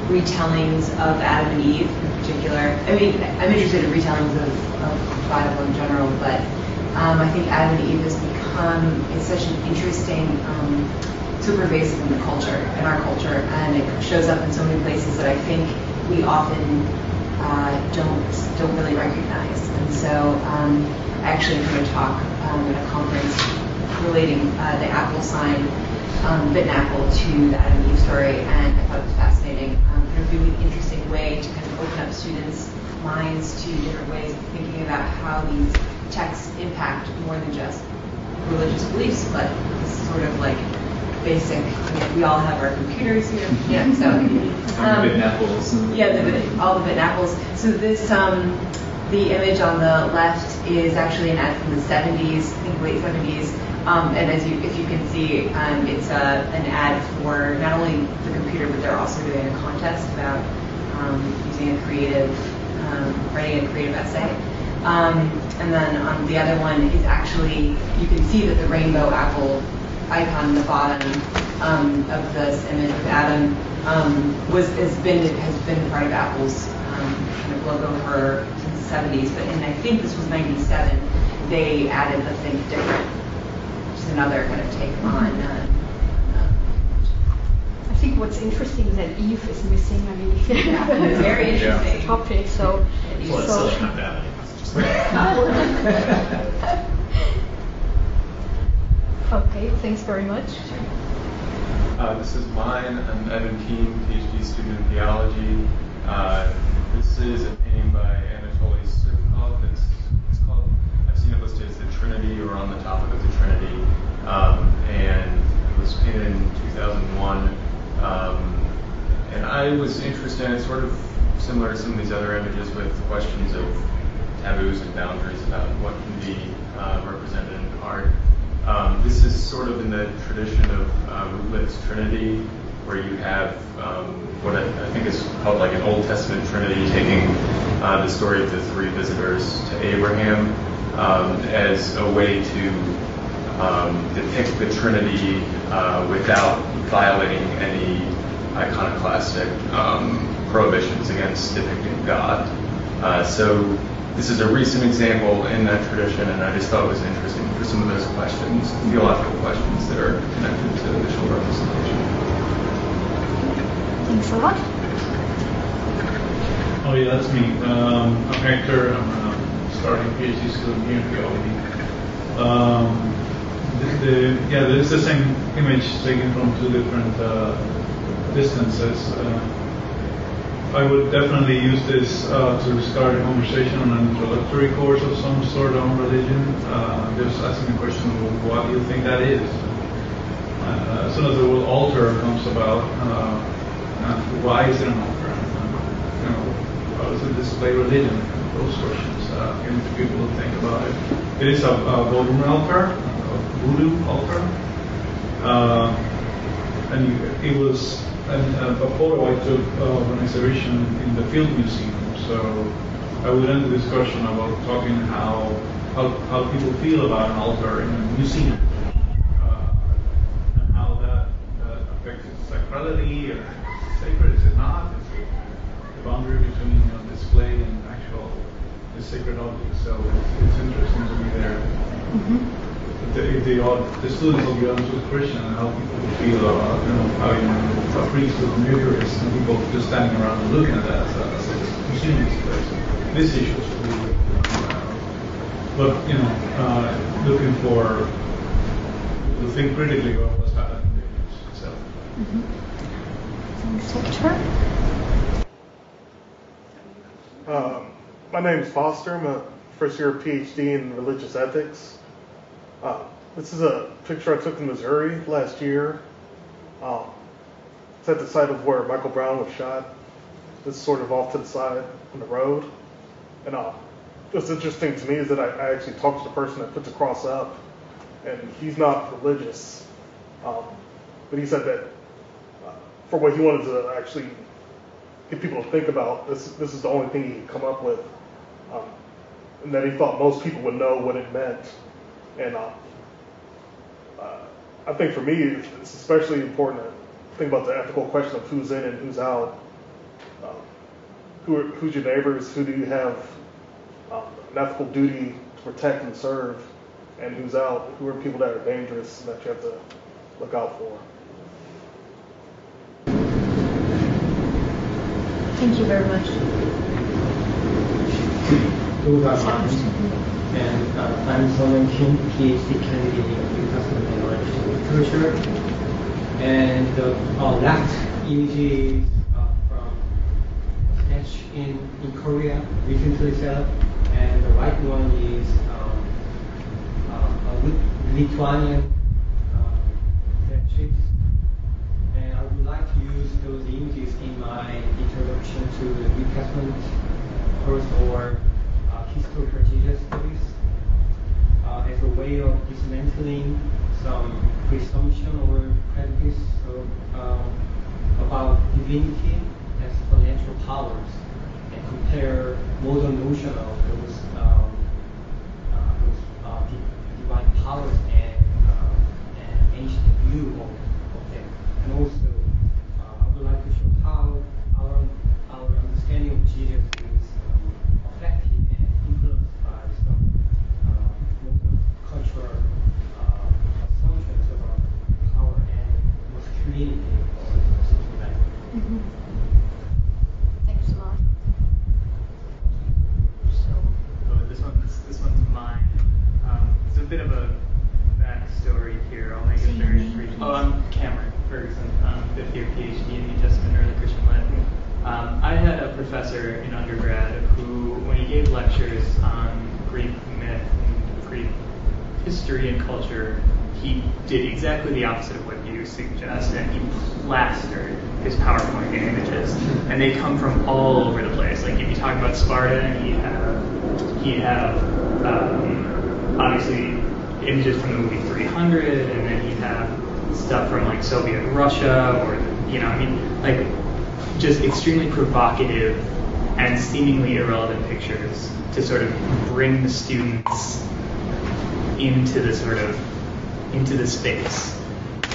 Speaker 7: retellings of Adam and Eve in particular. I mean, I'm interested in retellings of the Bible in general, but I think Adam and Eve has become, it's such an interesting, so pervasive in the culture, in our culture, and it shows up in so many places that I think we often don't really recognize. And so I actually am going to talk at a conference relating the Apple sign, bit and apple, to the Adam and Eve story, and I thought it was fascinating. Kind of really interesting way to kind of open up students' minds to different ways of thinking about how these texts impact more than just religious beliefs, but this sort of like basic. We all have our computers here, yeah. So
Speaker 2: the bit and apples.
Speaker 7: Yeah, all the bit and apples. So this, the image on the left is actually an ad from the 70s, I think late 70s. And if you can see, it's an ad for not only the computer, but they're also doing a contest about using a creative, writing a creative essay. And then the other one is actually, you can see that the rainbow apple icon in the bottom of this image of Adam has been part of Apple's kind of logo for since the 70s. But I think this was 97. They added the Think Different, which is another kind of take on.
Speaker 3: I think what's interesting is that Eve is missing. I mean,
Speaker 7: yeah, it's very interesting
Speaker 3: topic. So,
Speaker 4: well, it's Silicon Valley.
Speaker 3: Okay, thanks very much.
Speaker 8: This is mine. I'm Evan Keene, PhD student in theology. This is a painting by Anatoly Sukov. It's called, I've seen it listed as the Trinity, or on the topic of the Trinity. And it was painted in 2001. And I was interested in it, sort of similar to some of these other images, with questions of taboos and boundaries about what can be represented in art. This is sort of in the tradition of Rootlett's Trinity, where you have what I think is called like an Old Testament Trinity, taking the story of the three visitors to Abraham as a way to depict the Trinity without violating any iconoclastic prohibitions against depicting God. So this is a recent example in that tradition, and I just thought it was interesting for some of those questions, theological questions that are connected to visual representation.
Speaker 3: Thanks a lot.
Speaker 9: Oh yeah, that's me. I'm Hector. I'm a starting PhD student here in theology. This is the same image taken from two different distances. I would definitely use this to start a conversation on an introductory course of some sort on religion. Just asking the question, what do you think that is? As soon as the word altar comes about, why is it an altar? How does it display religion? Those questions. Getting people to think about it. It is a Vodun altar, a voodoo altar, and it was a photo I took of an exhibition in the Field Museum. So I would end the discussion about talking how people feel about an altar in a museum, and how that affects its sacrality, or sacred is it not? Is it the boundary between display and actual the sacred object? So it's interesting to be there. Mm-hmm. The students will be honest with Christian and how people feel about how a priest or a Eucharist, and people just standing around and looking at that as a museum display. So these issues will be but looking for to think critically about what's happening in the image itself.
Speaker 3: Mm-hmm. Thanks, Hector.
Speaker 10: My name is Foster. I'm a first year PhD in religious ethics. This is a picture I took in Missouri last year. It's at the site of where Michael Brown was shot. It's sort of off to the side on the road. And what's interesting to me is that I actually talked to the person that put the cross up, and he's not religious. But he said that for what he wanted to actually get people to think about, this is the only thing he could come up with. And that he thought most people would know what it meant. And I think for me, it's especially important to think about the ethical question of who's in and who's out. Who's your neighbors? Who do you have an ethical duty to protect and serve? And who's out? Who are people that are dangerous and that you have to look out for?
Speaker 3: Thank you very much.
Speaker 11: those are mine. And I'm Solomon King, PhD candidate in New Testament and literature. And the left images from sketch in Korea, recently set up, and the right one is a Lithuanian sketches. And I would like to use those images in my introduction to the New Testament course or historical Jesus studies as a way of dismantling some presumption or prejudice about divinity as supernatural powers and compare modern notion of those divine powers and ancient view of them. And also, I would like to show how our understanding of Jesus is affected and influenced by some modern cultural assumptions about power and masculinity or something like that.
Speaker 3: Mm-hmm. Thanks a lot.
Speaker 12: This one's mine. It's a bit of a backstory here. I'll make it very brief. Oh, I'm Cameron Ferguson, fifth year PhD in New Testament early Christian lit. I had a professor in undergrad who, when he gave lectures on Greek myth and Greek history and culture, he did exactly the opposite of what you suggest, and he plastered his PowerPoint images, and they come from all over the place. Like if you talk about Sparta, and he'd have obviously images from the movie 300, and then he'd have stuff from like Soviet Russia, or like just extremely provocative and seemingly irrelevant pictures to sort of bring the students into the space.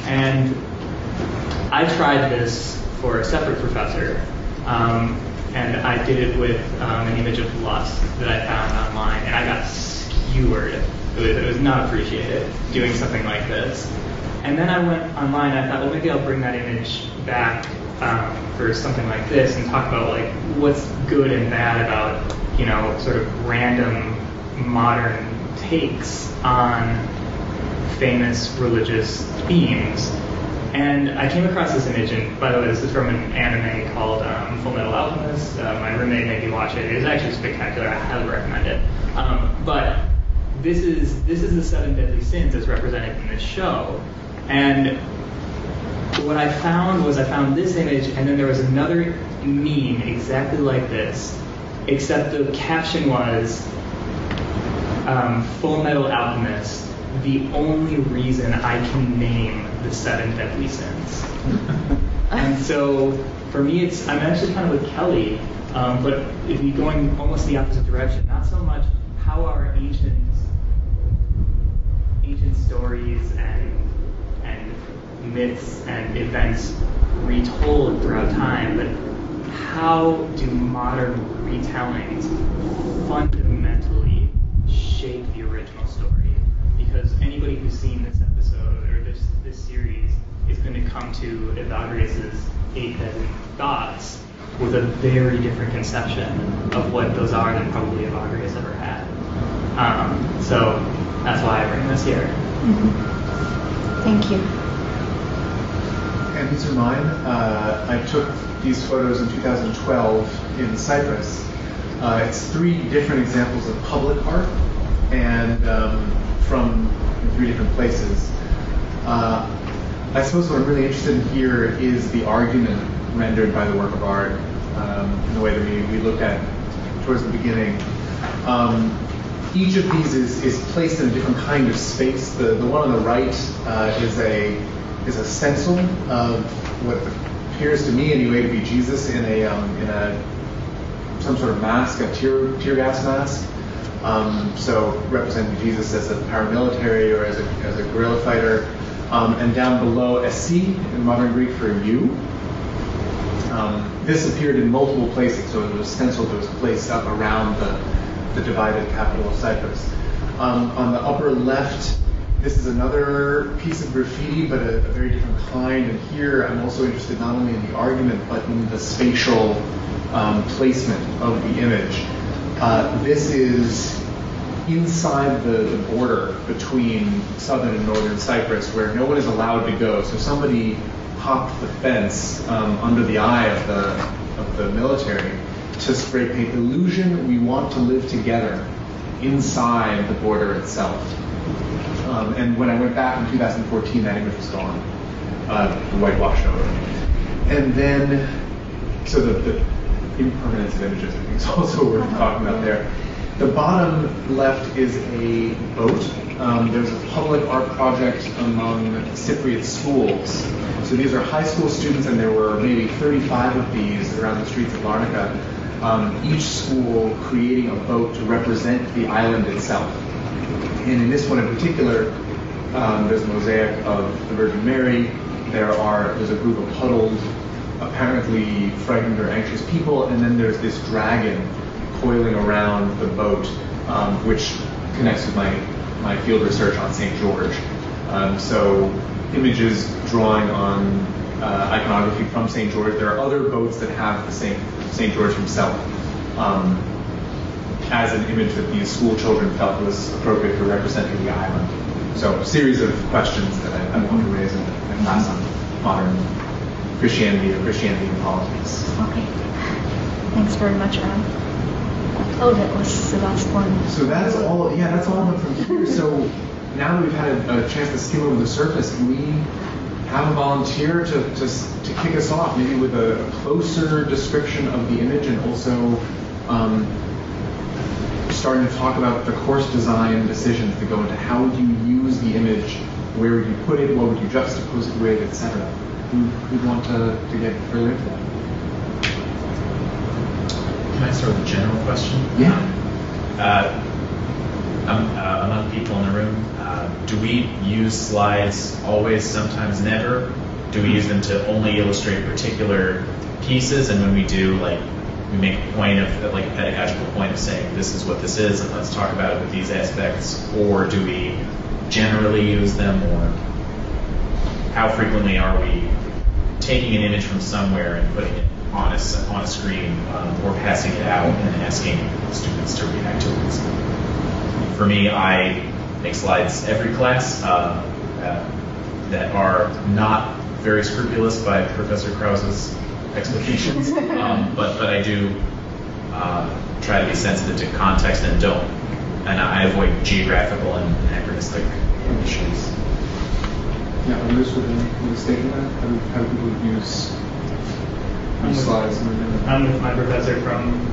Speaker 12: And I tried this for a separate professor, and I did it with an image of lust that I found online, and I got skewered. It was not appreciated doing something like this. And then I went online, and I thought, well, maybe I'll bring that image back for something like this and talk about like what's good and bad about, sort of random modern takes on famous religious themes. And I came across this image, and by the way, this is from an anime called Full Metal Alchemist. My roommate made me watch it. It is actually spectacular. I highly recommend it. But this is the 7 deadly sins as represented in this show. And what I found was this image, and then there was another meme exactly like this, except the caption was Full Metal Alchemist, the only reason I can name the 7 deadly sins. And so for me, I'm actually kind of with Kelly, but if you're going almost the opposite direction, not so much how are ancient stories and myths and events retold throughout time, but how do modern retellings fundamentally shape the original story? Because anybody who's seen this episode or this series is going to come to Evagrius' 8 deadly thoughts with a very different conception of what those are than probably Evagrius ever had. So that's why I bring this here.
Speaker 3: Mm-hmm. Thank you.
Speaker 2: And these are mine. I took these photos in 2012 in Cyprus. It's 3 different examples of public art, and from 3 different places. I suppose what I'm really interested in here is the argument rendered by the work of art in the way that we looked at towards the beginning. Each of these is placed in a different kind of space. The one on the right is a stencil of what appears to me anyway to be Jesus in some sort of mask, a tear gas mask. So representing Jesus as a paramilitary or as a guerrilla fighter, and down below SC in modern Greek for you. This appeared in multiple places, so it was a stencil that was placed up around the divided capital of Cyprus. On the upper left, this is another piece of graffiti, but a very different kind. And here, I'm also interested not only in the argument, but in the spatial placement of the image. This is inside the border between southern and northern Cyprus, where no one is allowed to go. So somebody hopped the fence under the eye of the military to spray paint illusion we want to live together inside the border itself. And when I went back in 2014, that image was gone, whitewashed over. And then, so the impermanence of images, I think, is also worth talking about there. The bottom left is a boat. There's a public art project among Cypriot schools. So these are high school students, and there were maybe 35 of these around the streets of Larnaca. Each school creating a boat to represent the island itself. And in this one in particular, there's a mosaic of the Virgin Mary. There's a group of huddled, apparently frightened or anxious people, and then there's this dragon coiling around the boat, which connects with my field research on St. George. So images drawing on iconography from St. George. There are other boats that have the St. George himself as an image that these school children felt was appropriate for representing the island. So a series of questions that I want to raise in a class on modern Christianity or Christianity and politics.
Speaker 3: Okay. Thanks very much, Anne. Oh, that was the last one.
Speaker 2: So that's all. Yeah, that's all from here. So now that we've had a chance to skim over the surface, can we have a volunteer to kick us off, maybe with a closer description of the image, and also starting to talk about the course design decisions that go into how would you use the image, where would you put it, what would you juxtapose it with, etc. Who'd want to get further into that?
Speaker 4: Can I start with a general question?
Speaker 2: Yeah.
Speaker 4: Among people in the room, do we use slides always, sometimes never? Do we use them to only illustrate particular pieces? And when we do, like, we make a point of, like, a pedagogical point of saying, this is what this is, and let's talk about it with these aspects? Or do we generally use them, or how frequently are we taking an image from somewhere and putting it on a screen, or passing it out and asking students to react to it? For me, I make slides every class that are not very scrupulous by Professor Krause's explanations, but I do try to be sensitive to context and I avoid geographical and anachronistic issues.
Speaker 2: Yeah, others with a statement. How do people use slides?
Speaker 12: I'm with my professor from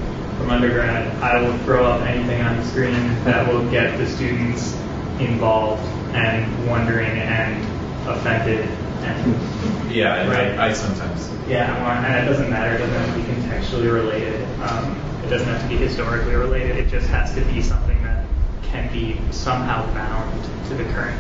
Speaker 12: undergrad. I will throw up anything on the screen that will get the students involved and wondering and offended. And
Speaker 4: yeah, right. I sometimes.
Speaker 12: Yeah, and it doesn't matter. It doesn't have to be contextually related. It doesn't have to be historically related. It just has to be something that can be somehow bound to the current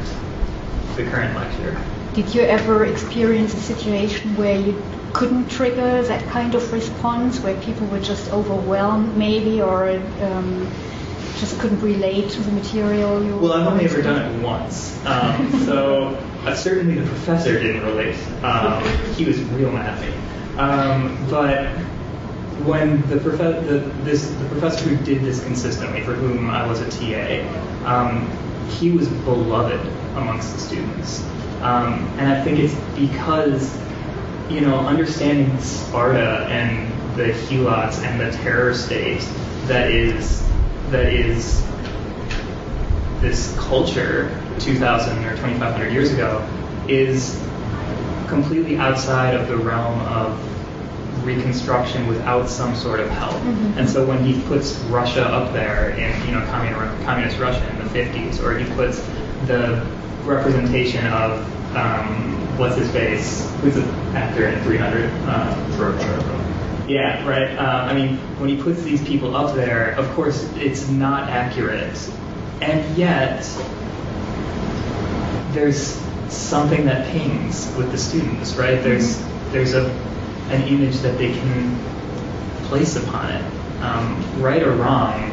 Speaker 12: lecture.
Speaker 3: Did you ever experience a situation where you couldn't trigger that kind of response, where people were just overwhelmed maybe, or just couldn't relate to the material?
Speaker 12: Well, I've only ever done it once. So certainly the professor didn't relate. He was real mad at me. But when the professor who did this consistently, for whom I was a TA, he was beloved amongst the students. And I think it's because, understanding Sparta and the helots and the terror state that is this culture 2,000 or 2,500 years ago is completely outside of the realm of reconstruction without some sort of help. Mm-hmm. And so when he puts Russia up there in communist Russia in the 50s, or he puts the representation of what's his face? Who's the actor in 300? Yeah, right. When he puts these people up there, of course, it's not accurate. And yet, there's something that pings with the students, right? There's an image that they can place upon it, right or wrong.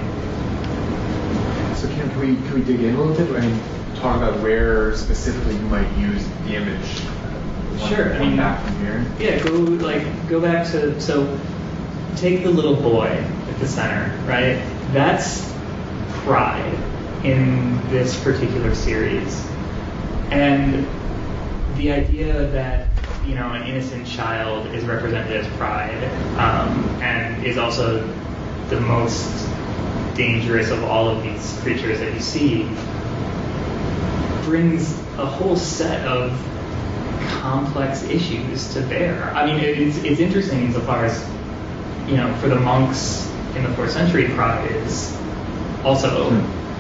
Speaker 2: So can we dig in a little bit and talk about where specifically you might use the image?
Speaker 12: Sure.
Speaker 2: Back from here.
Speaker 12: Yeah, go back to, so take the little boy at the center, right? That's pride in this particular series. And the idea that, you know, an innocent child is represented as pride, and is also the most dangerous of all of these creatures that you see, brings a whole set of complex issues to bear. I mean, it's interesting insofar as, you know, for the monks in the 4th century, pride is also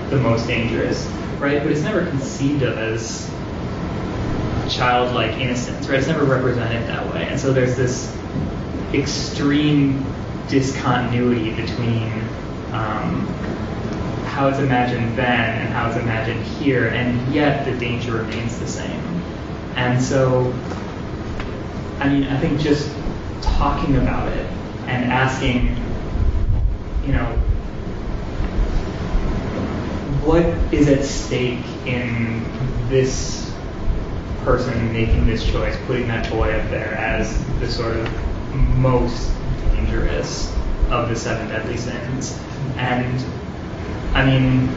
Speaker 12: the most dangerous, right? But it's never conceived of as childlike innocence, right? It's never represented that way. And so there's this extreme discontinuity between how it's imagined then and how it's imagined here, and yet the danger remains the same. And so, I mean, I think just talking about it and asking, you know, what is at stake in this person making this choice, putting that boy up there as the sort of most dangerous of the 7 deadly sins. And I mean,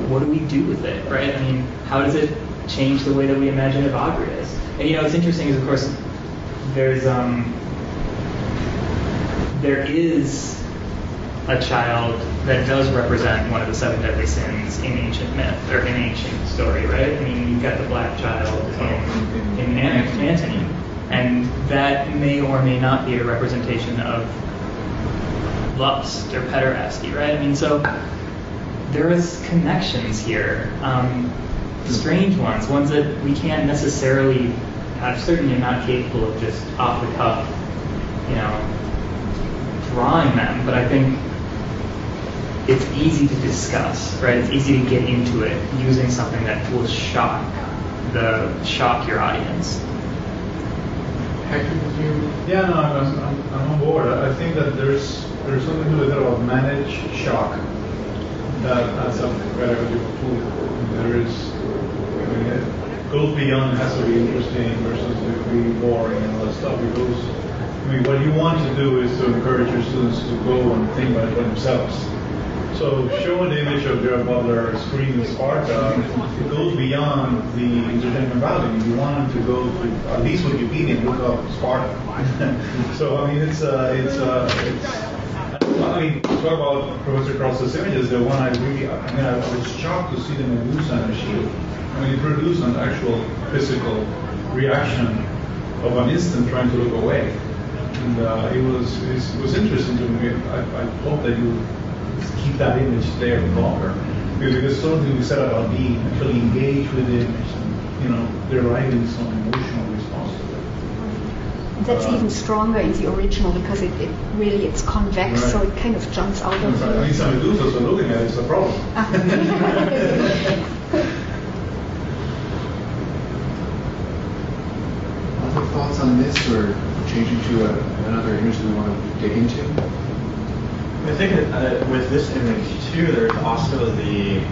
Speaker 12: what do we do with it, right? I mean, how does it change the way that we imagine Evagrius? And you know, what's interesting is, of course, there is a child that does represent one of the 7 deadly sins in ancient myth, or in ancient story, right? I mean, you've got the black child in Antony, and that may or may not be a representation of lust or pederasty, right? I mean, so there is connections here, strange ones that we can't necessarily, I'm certainly not capable of just off the cuff, you know, drawing them, but I think it's easy to discuss, right? It's easy to get into it using something that will shock your audience.
Speaker 9: Yeah, no, I'm on board. I think that there's something to do about managed shock that as a pedagogical tool. There is, I mean, it goes beyond, it has to be interesting versus to be boring and all that stuff. It goes, I mean, what you want to do is to encourage your students to go and think about it for themselves. So showing the image of Gerard Butler screaming Sparta, it goes beyond the entertainment value. You want them to go to at least Wikipedia and look up Sparta. So I mean, it's I mean, talk about Professor Krause's images. The one I was shocked to see the Medusa and the shield. I mean, it produced an actual physical reaction of an instant trying to look away, and it was interesting to me. I hope that you keep that image there longer, because something we said about being actually engaged with the image and, you know, deriving some emotional response to it.
Speaker 3: That's even stronger in the original because it's convex, right. So it kind of jumps out of you.
Speaker 9: I mean, some Medusas are looking at it, it's a problem.
Speaker 2: Other thoughts on this, or changing to another image that we want to dig into?
Speaker 6: I think with this image too, there's also the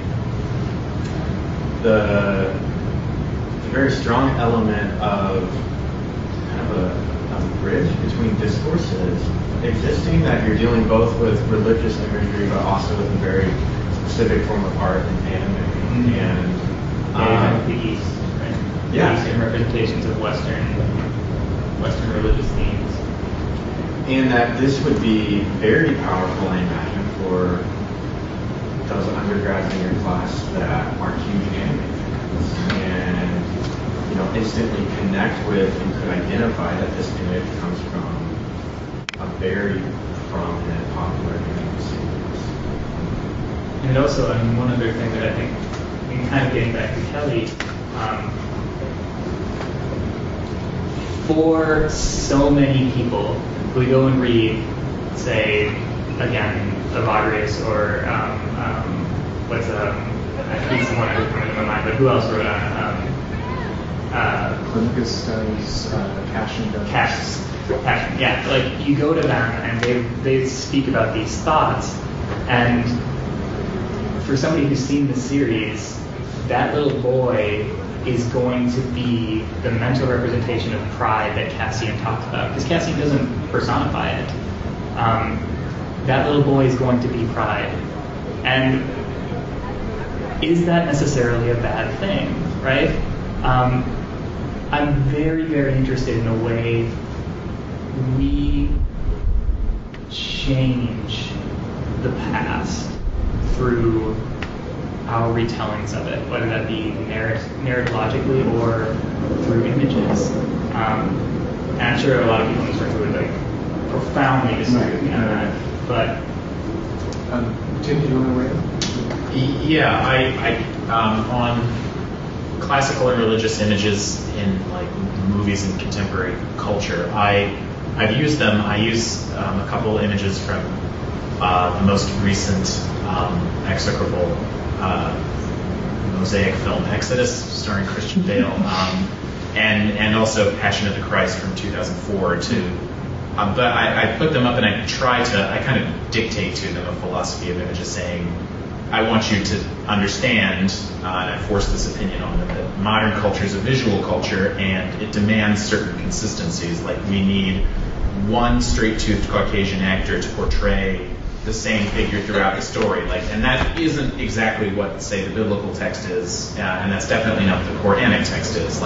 Speaker 6: very strong element of kind of a bridge between discourses existing, that you're dealing both with religious imagery but also with a very specific form of art and anime. And
Speaker 12: the East, right?
Speaker 6: Yeah.
Speaker 12: Eastern representations of Western religious themes.
Speaker 6: And that this would be very powerful, I imagine, for those undergrads in your class that are huge anime fans, and, you know, instantly connect with and could identify that this image comes from a very prominent, popular anime series.
Speaker 12: And also, I mean, one other thing that I think, in kind of getting back to Kelly, for so many people, we go and read, say, again, Evagrius or what's he's the one that would come into my mind, but who else wrote on?
Speaker 2: Clinicus does, Cashin does.
Speaker 12: Cashin, yeah. Like, you go to them and they speak about these thoughts, and for somebody who's seen the series, that little boy is going to be the mental representation of pride that Cassian talks about, because Cassian doesn't personify it. that little boy is going to be pride. And is that necessarily a bad thing, right? I'm very, very interested in the way we change the past through our retellings of it, whether that be narratologically or through images. And I'm sure a lot of people in this room would like profoundly disagree with me on that. But
Speaker 2: Tim, do you want to weigh in?
Speaker 4: Yeah, I on classical and religious images in like movies and contemporary culture, I've used them. I use a couple images from the most recent execrable mosaic film Exodus, starring Christian Bale, and also Passion of the Christ from 2004 too. But I put them up and I kind of dictate to them a philosophy of images, saying, I want you to understand, and I force this opinion on them, that modern culture is a visual culture and it demands certain consistencies. Like we need one straight-toothed Caucasian actor to portray the same figure throughout the story. And that isn't exactly what, say, the biblical text is, and that's definitely not what the Quranic text is.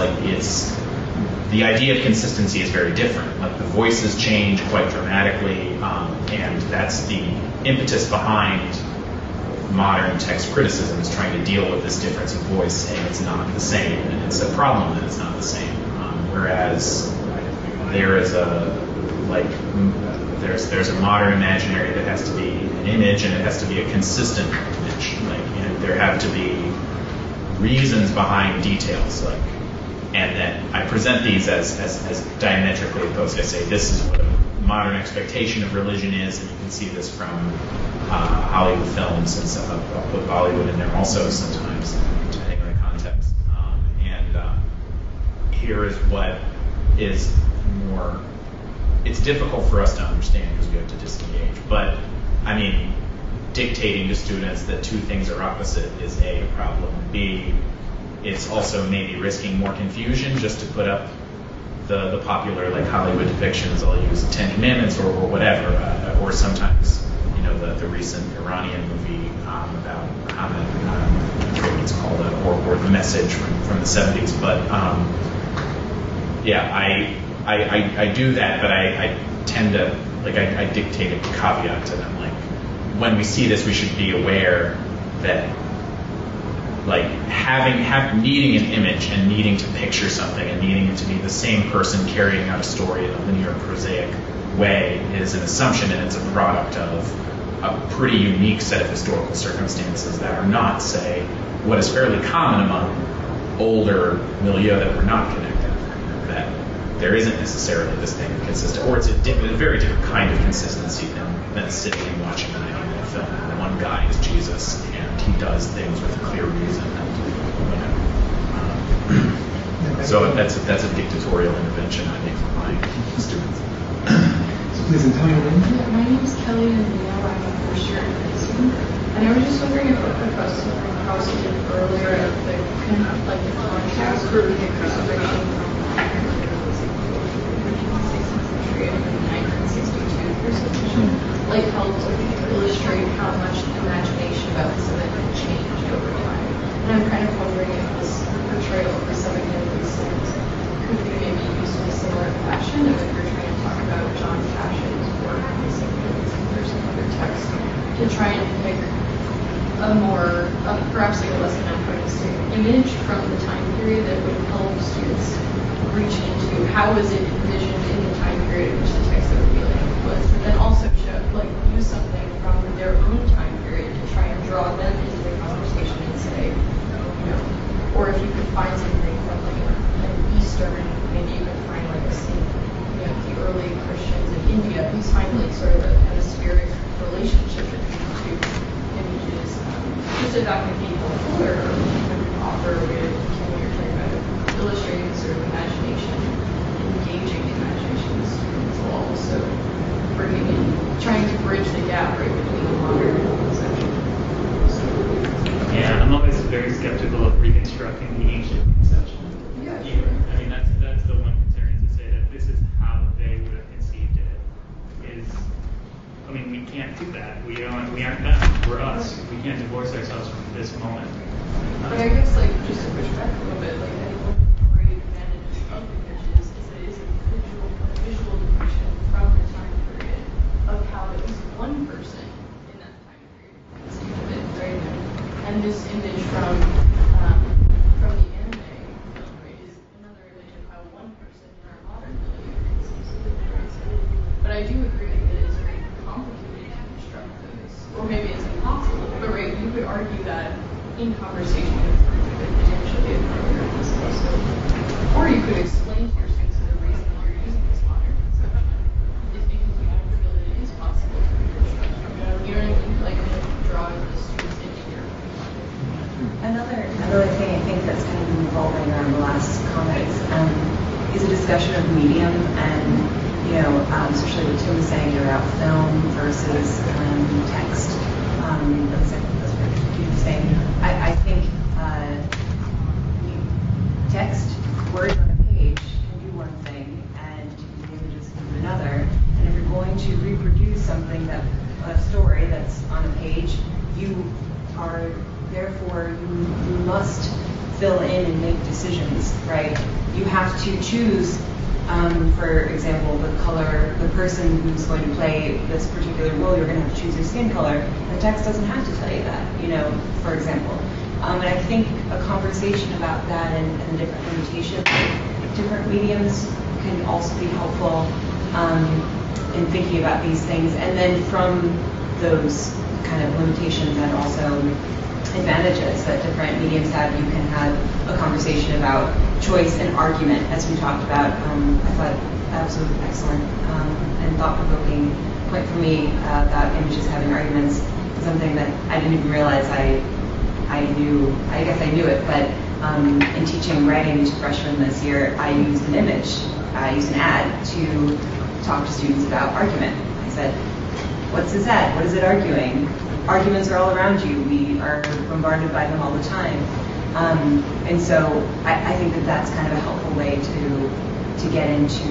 Speaker 4: The idea of consistency is very different. Like the voices change quite dramatically, and that's the impetus behind modern text criticism, is trying to deal with this difference of voice, saying it's not the same, and it's a problem that it's not the same. Whereas there is there's a modern imaginary that has to be an image, and it has to be a consistent image. There have to be reasons behind details, and that I present these as diametrically opposed. I say this is what a modern expectation of religion is, and you can see this from Hollywood films and stuff. I'll put Bollywood in there also sometimes, depending on the context. Here is what is more. It's difficult for us to understand because we have to disengage. But I mean, dictating to students that two things are opposite is A, a problem. B, it's also maybe risking more confusion just to put up the popular Hollywood depictions. I'll use Ten Commandments or whatever, or sometimes the recent Iranian movie about Muhammad, I forget what it's called, or The Message from the 70s. But I do that, but I tend to I dictate a caveat to them. When we see this, we should be aware that needing an image and needing to picture something and needing it to be the same person carrying out a story in a linear, prosaic way is an assumption, and it's a product of a pretty unique set of historical circumstances that are not, say, what is fairly common among older milieu that we're not connected, that there isn't necessarily this thing consistent, or it's a very different kind of consistency than sitting and watching a 90-minute film. One guy is Jesus, and he does things with a clear reason. So that's a dictatorial intervention, I think, for my students.
Speaker 2: So please, and tell me your name.
Speaker 13: Yeah, my name is Kelly, and I'm a first year student. And I was just wondering if a question from Krause did earlier of the contrast for the crucifixion from the 16th century and the 1962 crucifixion, helped illustrate how much imagination about this event had changed over time. And I'm kind of wondering if this portrayal of the seven deadly sins could be maybe used in a similar fashion, if you're trying to talk about John Cash's work on the seven deadly sins or some other text, to try and pick a more, perhaps a less anachronistic image from the time period that would help students reach into how was it envisioned in the time period in which the text they were dealing with was, and then also show, use something from their own time period to try and draw them into the conversation and say, or if you could find something from an Eastern, maybe you could find a scene, the early Christians in India, who's find sort of a hemispheric relationship between the two images. Just if that could be helpful, or offer a way to continue your talking about illustrating sort of imagination, engaging the imagination of students, while also bringing in, trying to bridge the gap right between the modern and the conceptual.
Speaker 12: Yeah, I'm always very skeptical of reconstructing the ancient conception.
Speaker 13: Yeah, sure.
Speaker 12: I mean, that's the one concern, is to say that this is how they would have conceived it. We can't can't do that. We aren't them. We're us. We can't divorce ourselves from this moment.
Speaker 13: But I guess, like, just to push back a little bit, like, I think one of the great advantages of images is that it is a visual depiction from the time period of how it was one person in that time period. Think of it, right? And this image from the anime film, right, is another image of how one person in our modern milieu seems to live, right? But I do agree that it is very complicated to construct this, or maybe it's impossible. But right, you could argue that in conversation with potentially a partner as also, or you could explain to your students the reason you're using this modern conception is because you don't feel that it is possible to reconstruct. You know what I mean? Like, I'm going to draw the students into your
Speaker 7: Another thing I think that's kind of been revolving around the last comments is a discussion of medium and, you know, especially what Tim was saying about film versus text. That's what he was saying. I think text, words on a page can do one thing and images can do another. And if you're going to reproduce something a story that's on a page, you are therefore you must fill in and make decisions, right? You have to choose, for example, the color, the person who's going to play this particular role, you're going to have to choose their skin color. The text doesn't have to tell you that, you know, for example. And I think a conversation about that and the different limitations of different mediums can also be helpful in thinking about these things. And then from those kind of limitations and also advantages that different mediums have, you can have a conversation about choice and argument, as we talked about. I thought absolutely excellent and thought-provoking point for me about images having arguments, something that I didn't even realize I knew. I guess I knew it, but in teaching writing to freshmen this year, I used an image. I used an ad to talk to students about argument. I said, what's this ad? What is it arguing? Arguments are all around you. We are bombarded by them all the time. And so I think that that's kind of a helpful way to get into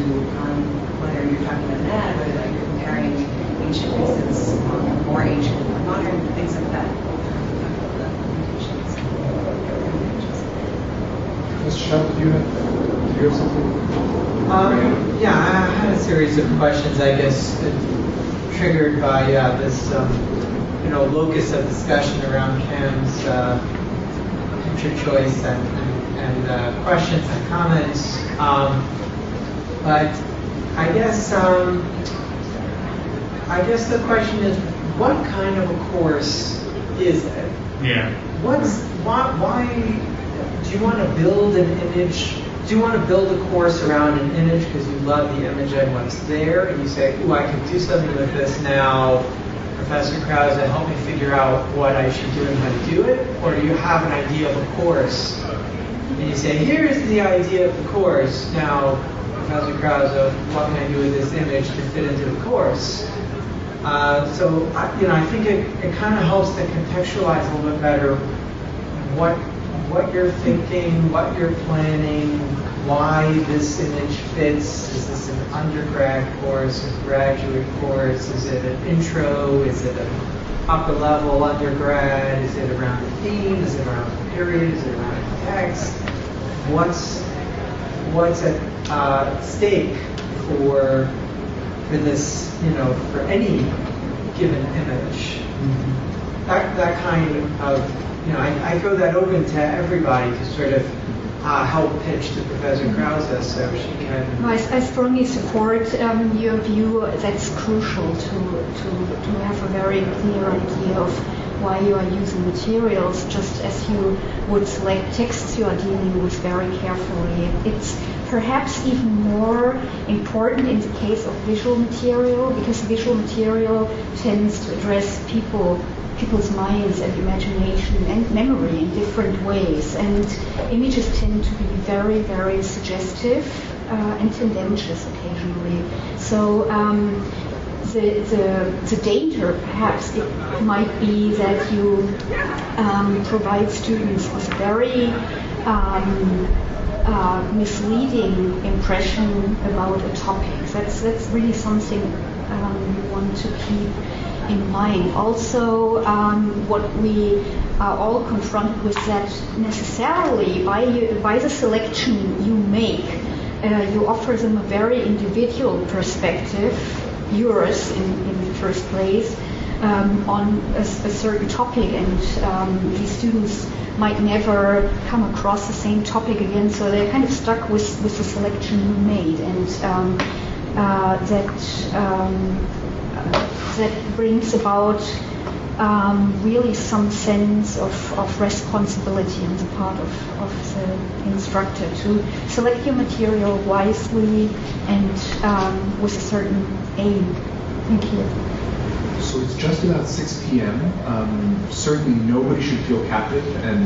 Speaker 7: whether you're talking about an ad, whether you're comparing ancient pieces, more ancient or modern, things like that.
Speaker 14: Mr. Schaub, do you have something?
Speaker 15: Yeah, I had a series of questions, I guess, triggered by this, locus of discussion around Cam's picture choice and questions and comments. But I guess the question is, what kind of a course is it?
Speaker 12: Yeah.
Speaker 15: Why do you want to build an image? Do you want to build a course around an image because you love the image and what's there, and you say, "Ooh, I can do something with this now. Professor Krause, help me figure out what I should do and how to do it"? Or do you have an idea of a course, and you say, "Here's the idea of the course. Now, Professor Krause, what can I do with this image to fit into the course?" So I think it kind of helps to contextualize a little bit better what you're thinking, what you're planning, why this image fits. Is this an undergrad course, a graduate course? Is it an intro? Is it an upper level undergrad? Is it around the theme? Is it around the period? Is it around the text? What's at stake for this, for any given image? That kind of, I throw that open to everybody to sort of help pitch to Professor Krause so she can...
Speaker 3: I strongly support your view. That's crucial to have a very clear idea of why you are using materials, just as you would select texts you are dealing with very carefully. It's perhaps even more important in the case of visual material, because visual material tends to address people's minds and imagination and memory in different ways. And images tend to be very, very suggestive and tendentious occasionally. So the danger, perhaps, it might be that you provide students with a very misleading impression about a topic. That's really something you want to keep in mind. Also, what we are all confronted with, that necessarily by the selection you make, you offer them a very individual perspective, yours in the first place, on a certain topic, and these students might never come across the same topic again, so they're kind of stuck with the selection you made, and that brings about really some sense of responsibility on the part of the instructor to select your material wisely and with a certain aim. Thank you.
Speaker 2: So it's just about 6 p.m. Certainly nobody should feel captive, and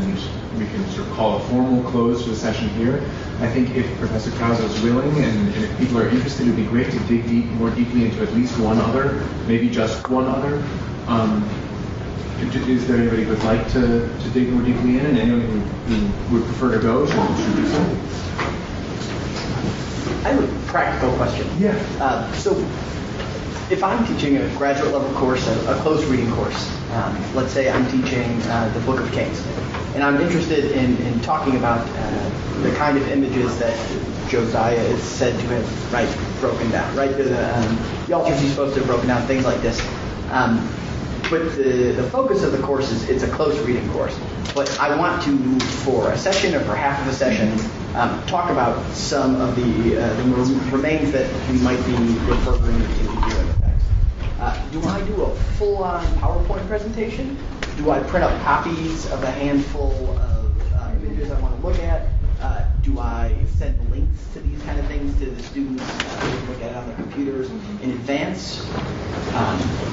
Speaker 2: we can sort of call a formal close to the session here. I think if Professor Krause is willing, and if people are interested, it would be great to dig more deeply into at least one other, maybe just one other. Is there anybody who would like to dig more deeply in, and anyone who would prefer to go should do so?
Speaker 1: I have a practical question.
Speaker 2: Yeah.
Speaker 1: So if I'm teaching a graduate level course, a close reading course, let's say I'm teaching the Book of Kings, and I'm interested in talking about the kind of images that Josiah is said to have broken down, right? The altars he's supposed to have broken down, things like this. But the focus of the course is it's a close reading course. But I want to, for a session or for half of a session, talk about some of the remains that we might be referring to here in the text. Do I do a full-on PowerPoint presentation? Do I print up copies of a handful of images I want to look at? Do I send links to these kind of things to the students to look at it on their computers in advance?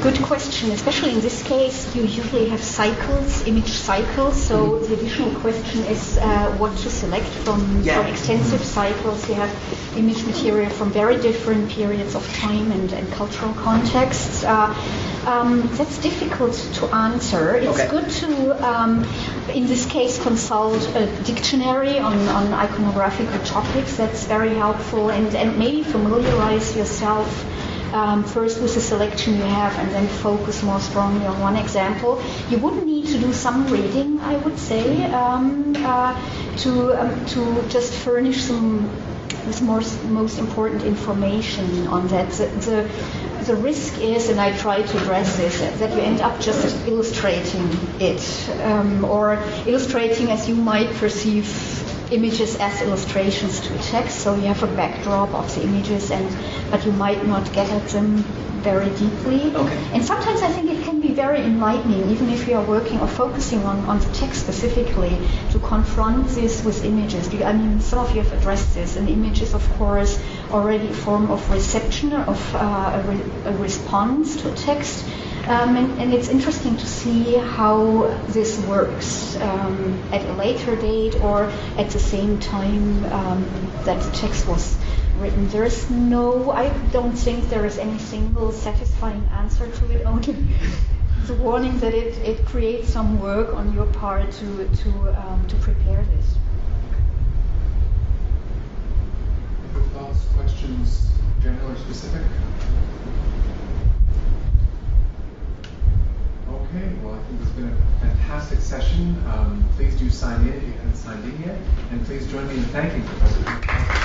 Speaker 3: Good question. Especially in this case, you usually have cycles, image cycles. So the additional question is what to select from extensive cycles. You have image material from very different periods of time and cultural contexts. That's difficult to answer. It's good to, in this case, consult a dictionary on iconographical topics. That's very helpful, and maybe familiarize yourself first with the selection you have, and then focus more strongly on one example. You would need to do some reading, I would say, to just furnish some most important information on that. The risk is, and I try to address this, that you end up just illustrating it, or illustrating as you might perceive images as illustrations to a text. So you have a backdrop of the images, but you might not get at them very deeply. And sometimes I think it can be very enlightening, even if you are working or focusing on the text specifically, to confront this with images. Because, I mean, some of you have addressed this, and images, of course, already a form of reception, of a response to a text. And it's interesting to see how this works at a later date or at the same time that the text was written. I don't think there is any single satisfying answer to it, only the warning that it creates some work on your part to prepare this.
Speaker 2: Thoughts, questions, general or specific? Okay, well, I think it's been a fantastic session. Please do sign in if you haven't signed in yet, and please join me in thanking Professor Krause.